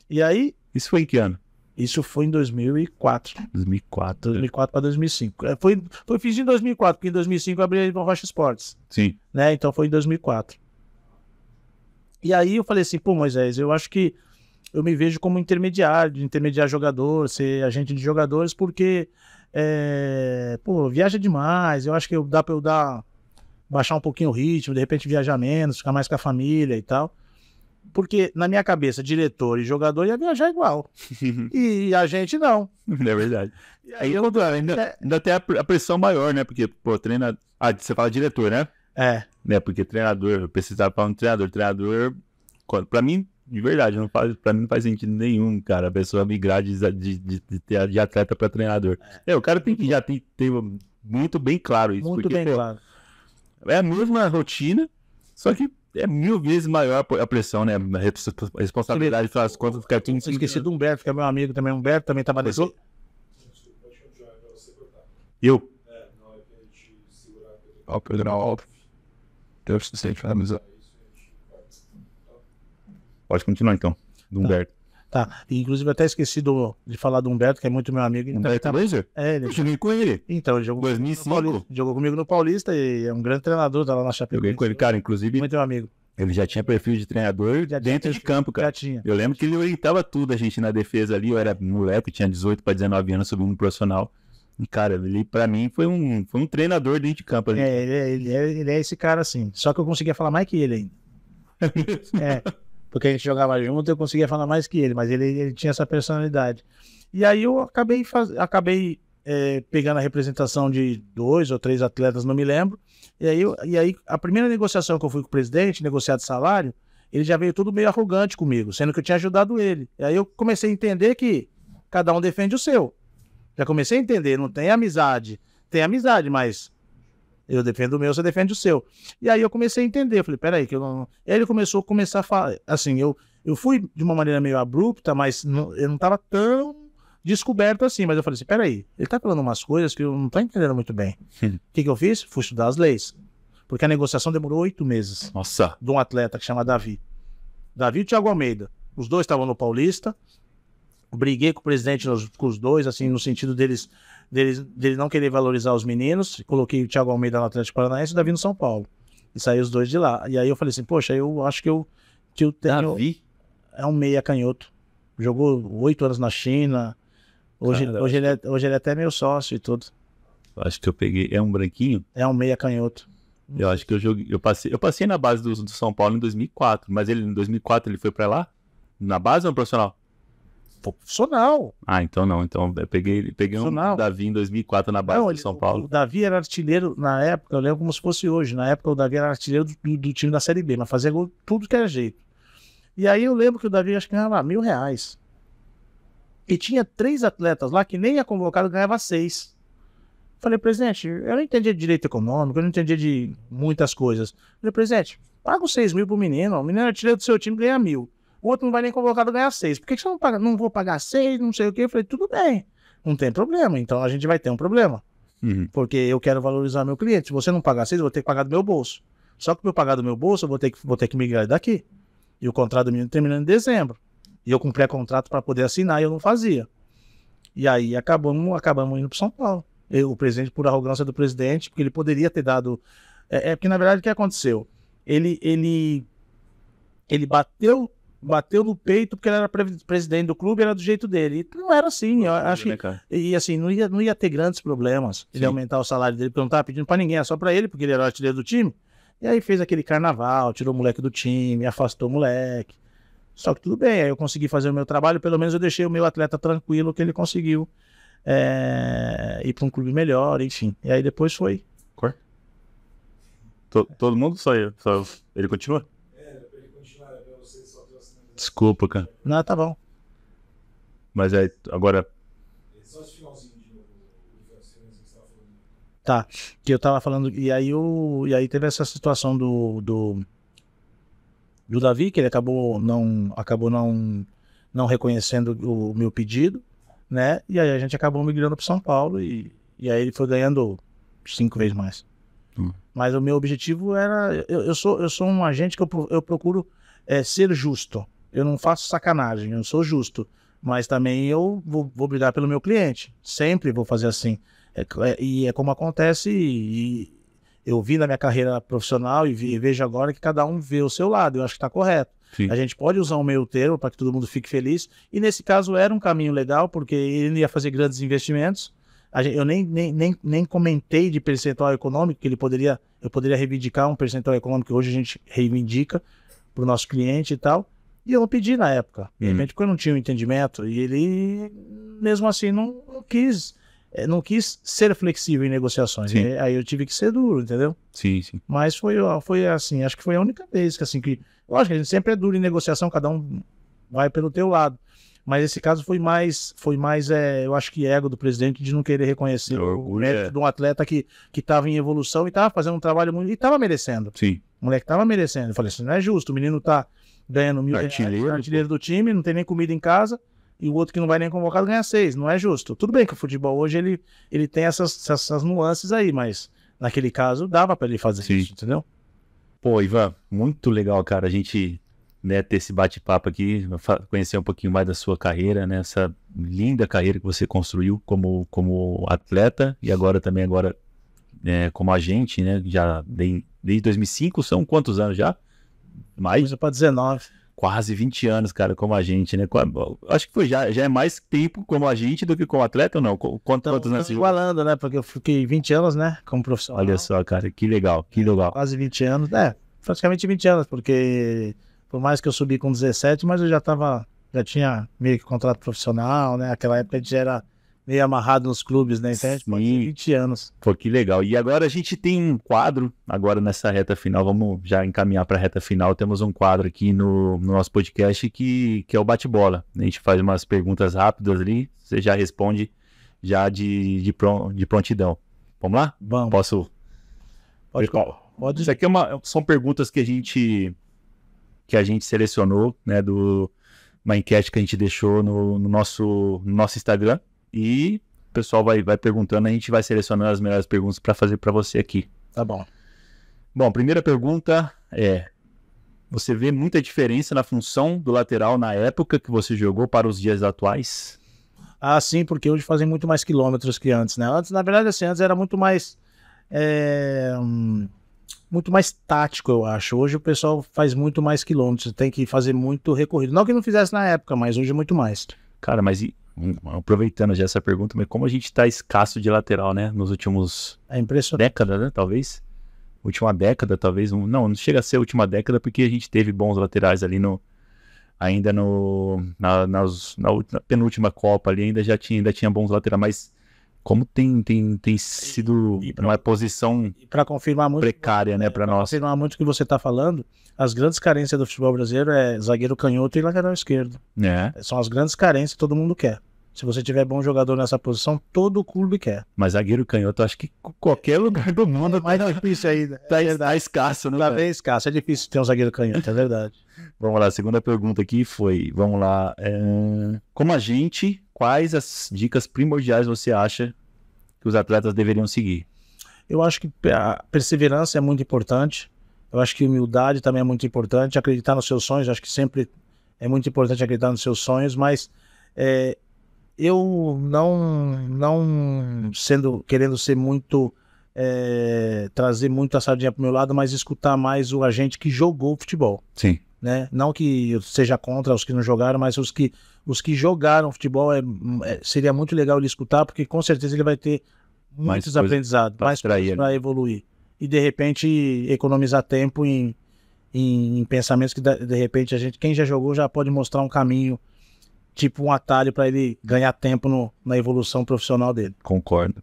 E aí... Isso foi em que ano? Isso foi em 2004. 2004. 2004 para 2005. Foi fiz em 2004, porque em 2005 eu abri a Rocha Esportes. Sim. Né? Então foi em 2004. E aí eu falei assim, pô, Moisés, eu acho que eu me vejo como intermediar jogador, ser agente de jogadores, porque viaja demais, eu acho que dá pra eu baixar um pouquinho o ritmo, de repente viajar menos, ficar mais com a família e tal. Porque na minha cabeça, diretor e jogador ia viajar igual. E a gente não. É verdade. Aí ainda tem a pressão maior, né? Porque, pô, treina... Ah, você fala diretor, né? Né? Porque treinador, eu precisava falar um treinador. Treinador, pra mim, de verdade, pra mim não faz sentido nenhum, cara, a pessoa migrar de atleta pra treinador. O cara tem que já ter muito bem claro isso. Muito bem claro. É a mesma rotina, só que é 1000 vezes maior a pressão, né? A responsabilidade, das contas, fica tudo em Eu cima. esqueci do Humberto, que é meu amigo também. O Humberto também tava nesse. Eu? Pode continuar então, do Humberto. Tá, e, inclusive eu até esqueci de falar do Humberto, que é muito meu amigo. Humberto Laser? Ele. Eu joguei com ele. Então, ele jogou 2005. Jogou comigo no Paulista e é um grande treinador, tá lá na Chapecoense. Joguei com ele, cara, inclusive. Muito meu amigo. Ele já tinha perfil de treinador dentro de campo, cara. Já tinha. Eu lembro que ele orientava tudo a gente na defesa ali. Eu era moleque, tinha 18 para 19 anos, subindo no profissional. E, cara, ele pra mim foi um treinador dentro de campo ali. Ele é esse cara assim. Só que eu conseguia falar mais que ele ainda. Porque a gente jogava junto, eu conseguia falar mais que ele, mas ele tinha essa personalidade. E aí eu acabei pegando a representação de 2 ou 3 atletas, não me lembro. E aí a primeira negociação que eu fui com o presidente, negociar de salário, ele já veio tudo meio arrogante comigo, sendo que eu tinha ajudado ele. E aí eu comecei a entender que cada um defende o seu. Já comecei a entender, não tem amizade. Tem amizade, mas eu defendo o meu, você defende o seu. E aí eu comecei a entender, eu falei, peraí, que eu não... E aí ele começou a falar, assim, eu fui de uma maneira meio abrupta, mas eu não estava tão descoberto assim, mas eu falei assim, peraí, ele tá falando umas coisas que eu não tô entendendo muito bem. O que eu fiz? Fui estudar as leis. Porque a negociação demorou 8 meses. Nossa. De um atleta que chama Davi. Davi e o Thiago Almeida. Os dois estavam no Paulista. Briguei com o presidente com os dois, assim, no sentido dele não querer valorizar os meninos. Coloquei o Thiago Almeida no Atlético Paranaense e o Davi no São Paulo. E saí os dois de lá. E aí eu falei assim, poxa, eu acho que eu tenho... Davi? É um meia canhoto. Jogou 8 anos na China. Hoje ele é até meu sócio e tudo. Eu acho que eu peguei... É um branquinho? É um meia canhoto. Eu acho que eu passei na base do São Paulo em 2004. Mas em 2004 ele foi pra lá? Na base ou no profissional? Profissional. Ah, então não. Então eu peguei um Davi em 2004 na base do São Paulo. O Davi era artilheiro na época, eu lembro como se fosse hoje. Na época o Davi era artilheiro do time da Série B, mas fazia gol tudo que era jeito. E aí eu lembro que o Davi acho que ganhava R$1.000. E tinha 3 atletas lá que nem ia convocado, ganhava 6. Falei, presidente, eu não entendia de direito econômico, eu não entendia de muitas coisas. Falei, presidente, paga os 6 mil pro menino, o menino é artilheiro do seu time, ganha 1.000. O outro não vai nem convocado, ganhar 6. Por que você não paga? Não vou pagar 6, não sei o quê. Eu falei, tudo bem, não tem problema, então a gente vai ter um problema. Porque eu quero valorizar meu cliente. Se você não pagar 6, eu vou ter que pagar do meu bolso. Só que para eu pagar do meu bolso, eu vou ter que migrar daqui. E o contrato do menino termina em dezembro. E eu cumpri contrato para poder assinar e eu não fazia. E aí acabamos indo para São Paulo. O presidente, por arrogância do presidente, porque ele poderia ter dado... porque na verdade o que aconteceu? Ele bateu no peito porque ele era presidente do clube, era do jeito dele. E não era assim, eu acho que... E assim, não ia ter grandes problemas ele aumentar o salário dele, porque não estava pedindo para ninguém, é só para ele, porque ele era o artilheiro do time. E aí fez aquele carnaval, tirou o moleque do time, afastou o moleque. Só que tudo bem, aí eu consegui fazer o meu trabalho, pelo menos eu deixei o meu atleta tranquilo, que ele conseguiu ir para um clube melhor, enfim. E aí depois foi... Todo mundo? Só eu? Ele continua? Desculpa, cara. Não, tá bom. Mas aí, agora... Só esse finalzinho de novo, que você estava falando. Tá, que eu tava falando... E aí teve essa situação do Davi, que ele acabou não reconhecendo o meu pedido, né? E aí a gente acabou migrando para São Paulo e aí ele foi ganhando 5 vezes mais. Mas o meu objetivo era... Eu sou um agente que eu procuro ser justo. Eu não faço sacanagem, eu sou justo. Mas também eu vou brigar pelo meu cliente. Sempre vou fazer assim. E é como acontece, e eu vi na minha carreira profissional e vejo agora que cada um vê o seu lado. Eu acho que está correto. Sim. A gente pode usar um meio termo para que todo mundo fique feliz. E nesse caso era um caminho legal, porque ele ia fazer grandes investimentos. Eu nem comentei de percentual econômico, que eu poderia reivindicar um percentual econômico que hoje a gente reivindica para o nosso cliente e tal. E eu não pedi na época, de repente, porque eu não tinha um entendimento. E ele, mesmo assim, não quis ser flexível em negociações. Aí eu tive que ser duro, entendeu? Sim, sim. Mas foi assim, acho que foi a única vez que, assim, que... Lógico que a gente sempre é duro em negociação, cada um vai pelo teu lado. Mas esse caso foi mais eu acho que ego do presidente de não querer reconhecer o mérito de um atleta que estava em evolução e estava fazendo um trabalho muito... E estava merecendo. Sim. O moleque estava merecendo. Eu falei assim, não é justo, o menino tá ganhando R$1.000, artilheiro do time, não tem nem comida em casa, e o outro que não vai nem convocado ganha 6. Não é justo. Tudo bem que o futebol hoje ele tem essas nuances aí, mas naquele caso dava para ele fazer isso, entendeu? Pô, Ivan, muito legal, cara, a gente... né, ter esse bate-papo aqui, conhecer um pouquinho mais da sua carreira, né, essa linda carreira que você construiu como atleta e agora como agente, né, já desde 2005, são quantos anos já? Mais? Coisa pra 19. Quase 20 anos, cara, como agente, né? Acho que já é mais tempo como agente do que como atleta ou não? Quantos anos? Igualando, né, porque eu fiquei 20 anos, né, como profissional. Olha só, cara, que legal, que legal. Quase 20 anos, praticamente 20 anos, porque... Por mais que eu subi com 17, mas eu já tinha meio que contrato profissional, né? Aquela época a gente já era meio amarrado nos clubes, né? Então a gente pode ter 20 anos. Pô, que legal. E agora a gente tem um quadro, agora nessa reta final, vamos já encaminhar para a reta final, temos um quadro aqui no nosso podcast que é o bate-bola. A gente faz umas perguntas rápidas ali, você já responde já de prontidão. Vamos lá? Vamos. Posso? Pode. Isso aqui são perguntas que a gente selecionou, né, uma enquete que a gente deixou no nosso Instagram, e o pessoal vai perguntando, a gente vai selecionando as melhores perguntas para fazer para você aqui. Tá bom. Bom, a primeira pergunta é: você vê muita diferença na função do lateral na época que você jogou para os dias atuais? Ah, sim, porque hoje fazem muito mais quilômetros que antes, né? Antes, na verdade, assim, antes era muito mais tático, eu acho. Hoje o pessoal faz muito mais quilômetros, tem que fazer muito recorrido. Não que não fizesse na época, mas hoje é muito mais. Cara, mas aproveitando já essa pergunta, mas como a gente tá escasso de lateral, né? Nos últimos décadas, né? Talvez. Última década, talvez. Não chega a ser a última década, porque a gente teve bons laterais ali ainda na penúltima Copa ali, ainda tinha bons laterais, mas como tem sido uma posição para confirmar muito precária, né, para nós. Para confirmar muito o que você está falando, as grandes carências do futebol brasileiro é zagueiro canhoto e lateral esquerdo. São as grandes carências que todo mundo quer. Se você tiver bom jogador nessa posição, todo clube quer. Mas zagueiro canhoto, acho que qualquer lugar do mundo mais difícil ainda. Tá escasso, né? Tá bem escasso, é difícil ter um zagueiro canhoto, é verdade. Vamos lá, a segunda pergunta aqui foi, vamos lá, como agente, quais as dicas primordiais você acha que os atletas deveriam seguir? Eu acho que a perseverança é muito importante, eu acho que humildade também é muito importante, acreditar nos seus sonhos, acho que sempre é muito importante acreditar nos seus sonhos, mas eu não querendo ser muito, trazer muito a sardinha pro meu lado, mas escutar mais o agente que jogou futebol. Sim. Né? Não que eu seja contra os que não jogaram, mas os que jogaram futebol seria muito legal ele escutar, porque com certeza ele vai ter muitos aprendizados, mais coisas para evoluir. E de repente economizar tempo em pensamentos que de repente quem já jogou já pode mostrar um caminho, tipo um atalho para ele ganhar tempo na evolução profissional dele. Concordo.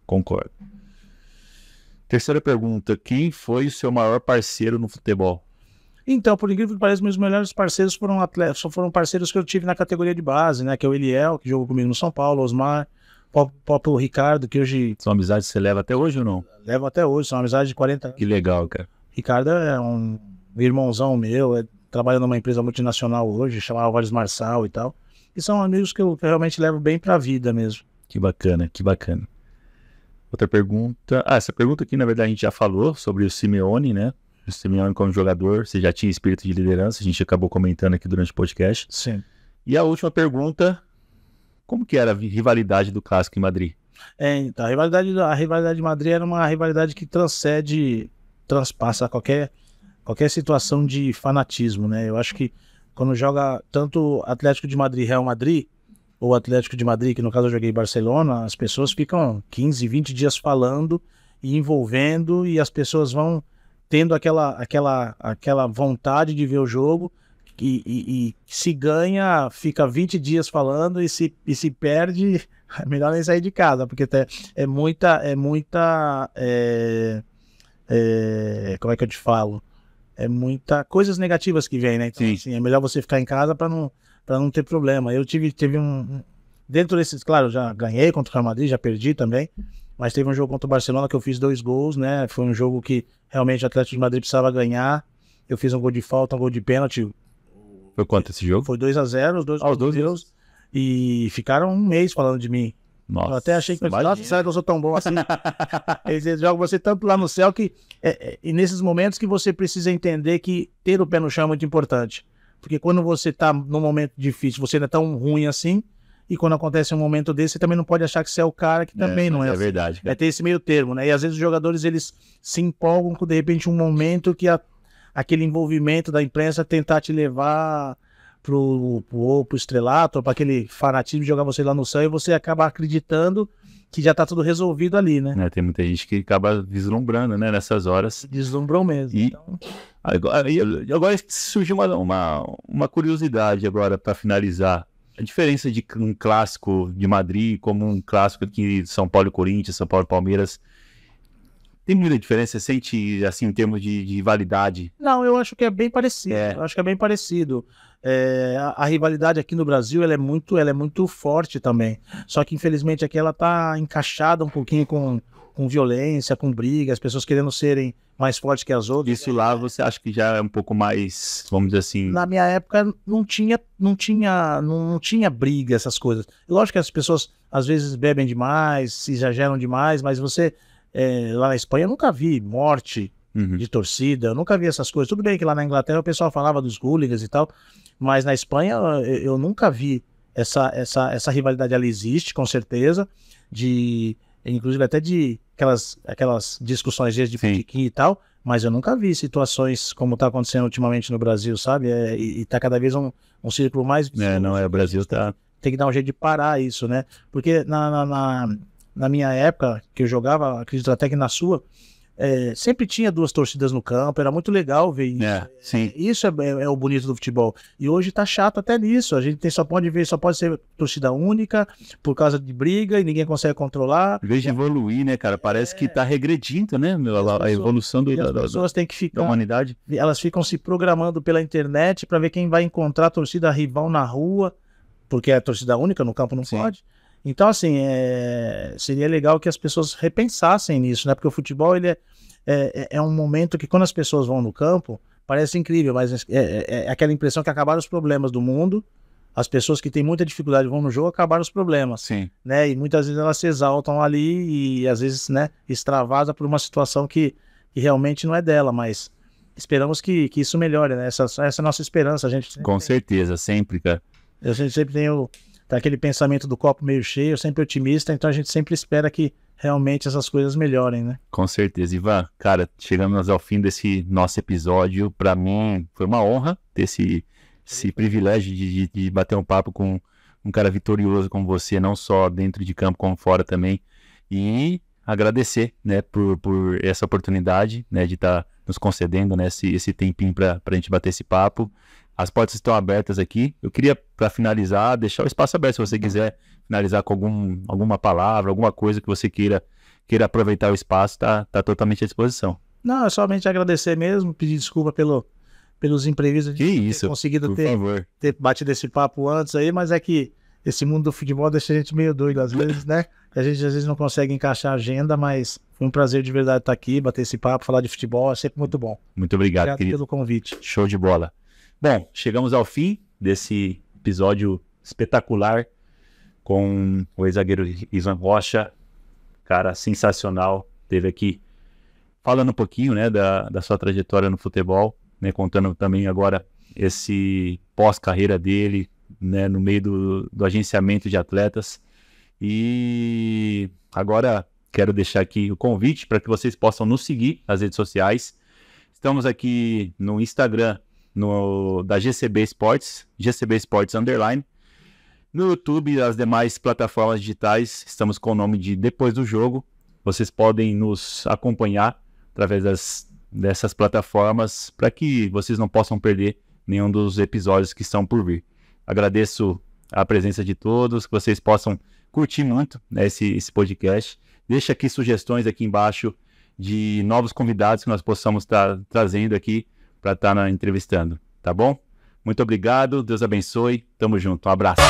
Terceira pergunta: quem foi o seu maior parceiro no futebol? Então, por incrível que pareça, meus melhores parceiros foram parceiros que eu tive na categoria de base, né? Que é o Eliel, que jogou comigo no São Paulo, Osmar, o próprio Ricardo, que hoje... São amizades que você leva até hoje ou não? Levo até hoje, são amizades de 40 anos. Que legal, cara. Ricardo é um irmãozão meu, trabalha numa empresa multinacional hoje, chamava Valles Marçal e tal. E são amigos que eu realmente levo bem pra vida mesmo. Que bacana. Outra pergunta... essa pergunta aqui, na verdade, a gente já falou sobre o Simeone, né? O Simeone como jogador, você já tinha espírito de liderança, a gente acabou comentando aqui durante o podcast. Sim. E a última pergunta: como que era a rivalidade do Clássico em Madrid? Então, a rivalidade de Madrid era uma rivalidade que transpassa qualquer situação de fanatismo, né? Eu acho que quando joga tanto Atlético de Madrid, Real Madrid, ou Atlético de Madrid, que no caso eu joguei em Barcelona, as pessoas ficam 15, 20 dias falando e envolvendo, e as pessoas vão tendo aquela vontade de ver o jogo, e se ganha, fica 20 dias falando, e se perde, é melhor nem sair de casa, porque é muita como é que eu te falo? É muita coisas negativas que vem, né? Então, assim, é melhor você ficar em casa para para não ter problema. Eu teve dentro desses, claro, já ganhei contra o Real Madrid, já perdi também, mas teve um jogo contra o Barcelona que eu fiz 2 gols, né? Foi um jogo que realmente o Atlético de Madrid precisava ganhar. Eu fiz um gol de falta, um gol de pênalti. Foi quanto esse jogo? Foi 2-0, os dois os dois gols. E ficaram um mês falando de mim. Nossa, Eu até achei que, nossa, será que eu sou tão bom assim? Eles jogam você tanto lá no céu que... E nesses momentos que você precisa entender que ter o pé no chão é muito importante. Porque quando você tá num momento difícil, você não é tão ruim assim, e quando acontece um momento desse, você também não pode achar que você é o cara que também não é assim. Verdade, cara. É ter esse meio termo, né? E às vezes os jogadores, eles se empolgam com, de repente, um momento que aquele envolvimento da imprensa tentar te levar pro estrelato, ou para aquele fanatismo de jogar você lá no céu, e você acaba acreditando que já tá tudo resolvido ali, né? Tem muita gente que acaba vislumbrando, né, nessas horas. Deslumbrou mesmo. E então... agora surgiu uma curiosidade agora para finalizar. A diferença de um clássico de Madrid como um clássico aqui de São Paulo e Corinthians, São Paulo e Palmeiras. Tem muita diferença? Você sente, assim, em termos de rivalidade? Não, eu acho que é bem parecido. Eu acho que é bem parecido. A rivalidade aqui no Brasil, ela é muito forte também. Só que, infelizmente, aqui ela tá encaixada um pouquinho com violência, com briga, as pessoas querendo serem mais fortes que as outras. Isso lá você acha que já é um pouco mais, vamos dizer assim... Na minha época não tinha briga, essas coisas. Lógico que as pessoas às vezes bebem demais, se exageram demais, mas você... lá na Espanha eu nunca vi morte de torcida, eu nunca vi essas coisas. Tudo bem que lá na Inglaterra o pessoal falava dos hooligans e tal, mas na Espanha eu nunca vi essa rivalidade. Ela existe, com certeza, inclusive até de aquelas discussões de botequim e tal, mas eu nunca vi situações como está acontecendo ultimamente no Brasil, sabe? E está cada vez um círculo mais... o Brasil tá... Tem que dar um jeito de parar isso, né? Porque na minha época, que eu jogava, acredito até que na sua, sempre tinha 2 torcidas no campo, era muito legal ver isso. Sim. Isso é o bonito do futebol. E hoje tá chato até nisso. A gente só pode ser torcida única, por causa de briga, e ninguém consegue controlar. Em vez de evoluir, né, cara? Parece que tá regredindo, né, a evolução as pessoas têm que ficar, da humanidade. Elas ficam se programando pela internet para ver quem vai encontrar a torcida rival na rua, porque é a torcida única, no campo não pode. Então, assim, seria legal que as pessoas repensassem nisso, né? Porque o futebol, ele é um momento que, quando as pessoas vão no campo, parece incrível, mas é aquela impressão que acabaram os problemas do mundo. As pessoas que têm muita dificuldade vão no jogo, acabaram os problemas. Sim. Né? E muitas vezes elas se exaltam ali e, às vezes, né, extravasa por uma situação que realmente não é dela, mas esperamos que isso melhore, né? Essa é a nossa esperança. A gente Com certeza, sempre, cara. A gente sempre tem aquele pensamento do copo meio cheio, sempre otimista, então a gente sempre espera que realmente essas coisas melhorem, né? Com certeza. Ivan, cara, chegamos ao fim desse nosso episódio. Para mim foi uma honra ter esse privilégio de bater um papo com um cara vitorioso como você, não só dentro de campo como fora também, e agradecer, né, por essa oportunidade, né, de estar nos concedendo, né, esse tempinho para a gente bater esse papo. As portas estão abertas aqui. Eu queria, para finalizar, deixar o espaço aberto, se você quiser finalizar com alguma palavra, alguma coisa que você queira aproveitar o espaço, tá totalmente à disposição. Não, é somente agradecer mesmo, pedir desculpa pelos imprevistos, que isso, ter conseguido ter batido esse papo antes aí, mas é que esse mundo do futebol deixa a gente meio doido às vezes, né? A gente às vezes não consegue encaixar a agenda, mas foi um prazer de verdade estar aqui, bater esse papo, falar de futebol, é sempre muito bom. Muito obrigado, querido, pelo convite. Show de bola. Bom, chegamos ao fim desse episódio espetacular com o ex-zagueiro Ivan Rocha, cara sensacional, teve aqui falando um pouquinho, né, da sua trajetória no futebol, né, contando também agora esse pós-carreira dele, né, no meio do agenciamento de atletas. E agora quero deixar aqui o convite para que vocês possam nos seguir nas redes sociais. Estamos aqui no Instagram, da GCB Esportes, GCB Esportes _. No YouTube e as demais plataformas digitais, estamos com o nome de Depois do Jogo. Vocês podem nos acompanhar através dessas plataformas para que vocês não possam perder nenhum dos episódios que estão por vir. Agradeço a presença de todos, que vocês possam curtir muito, né, esse podcast. Deixa aqui sugestões aqui embaixo de novos convidados que nós possamos estar trazendo aqui para estar entrevistando, tá bom? Muito obrigado, Deus abençoe, tamo junto, um abraço.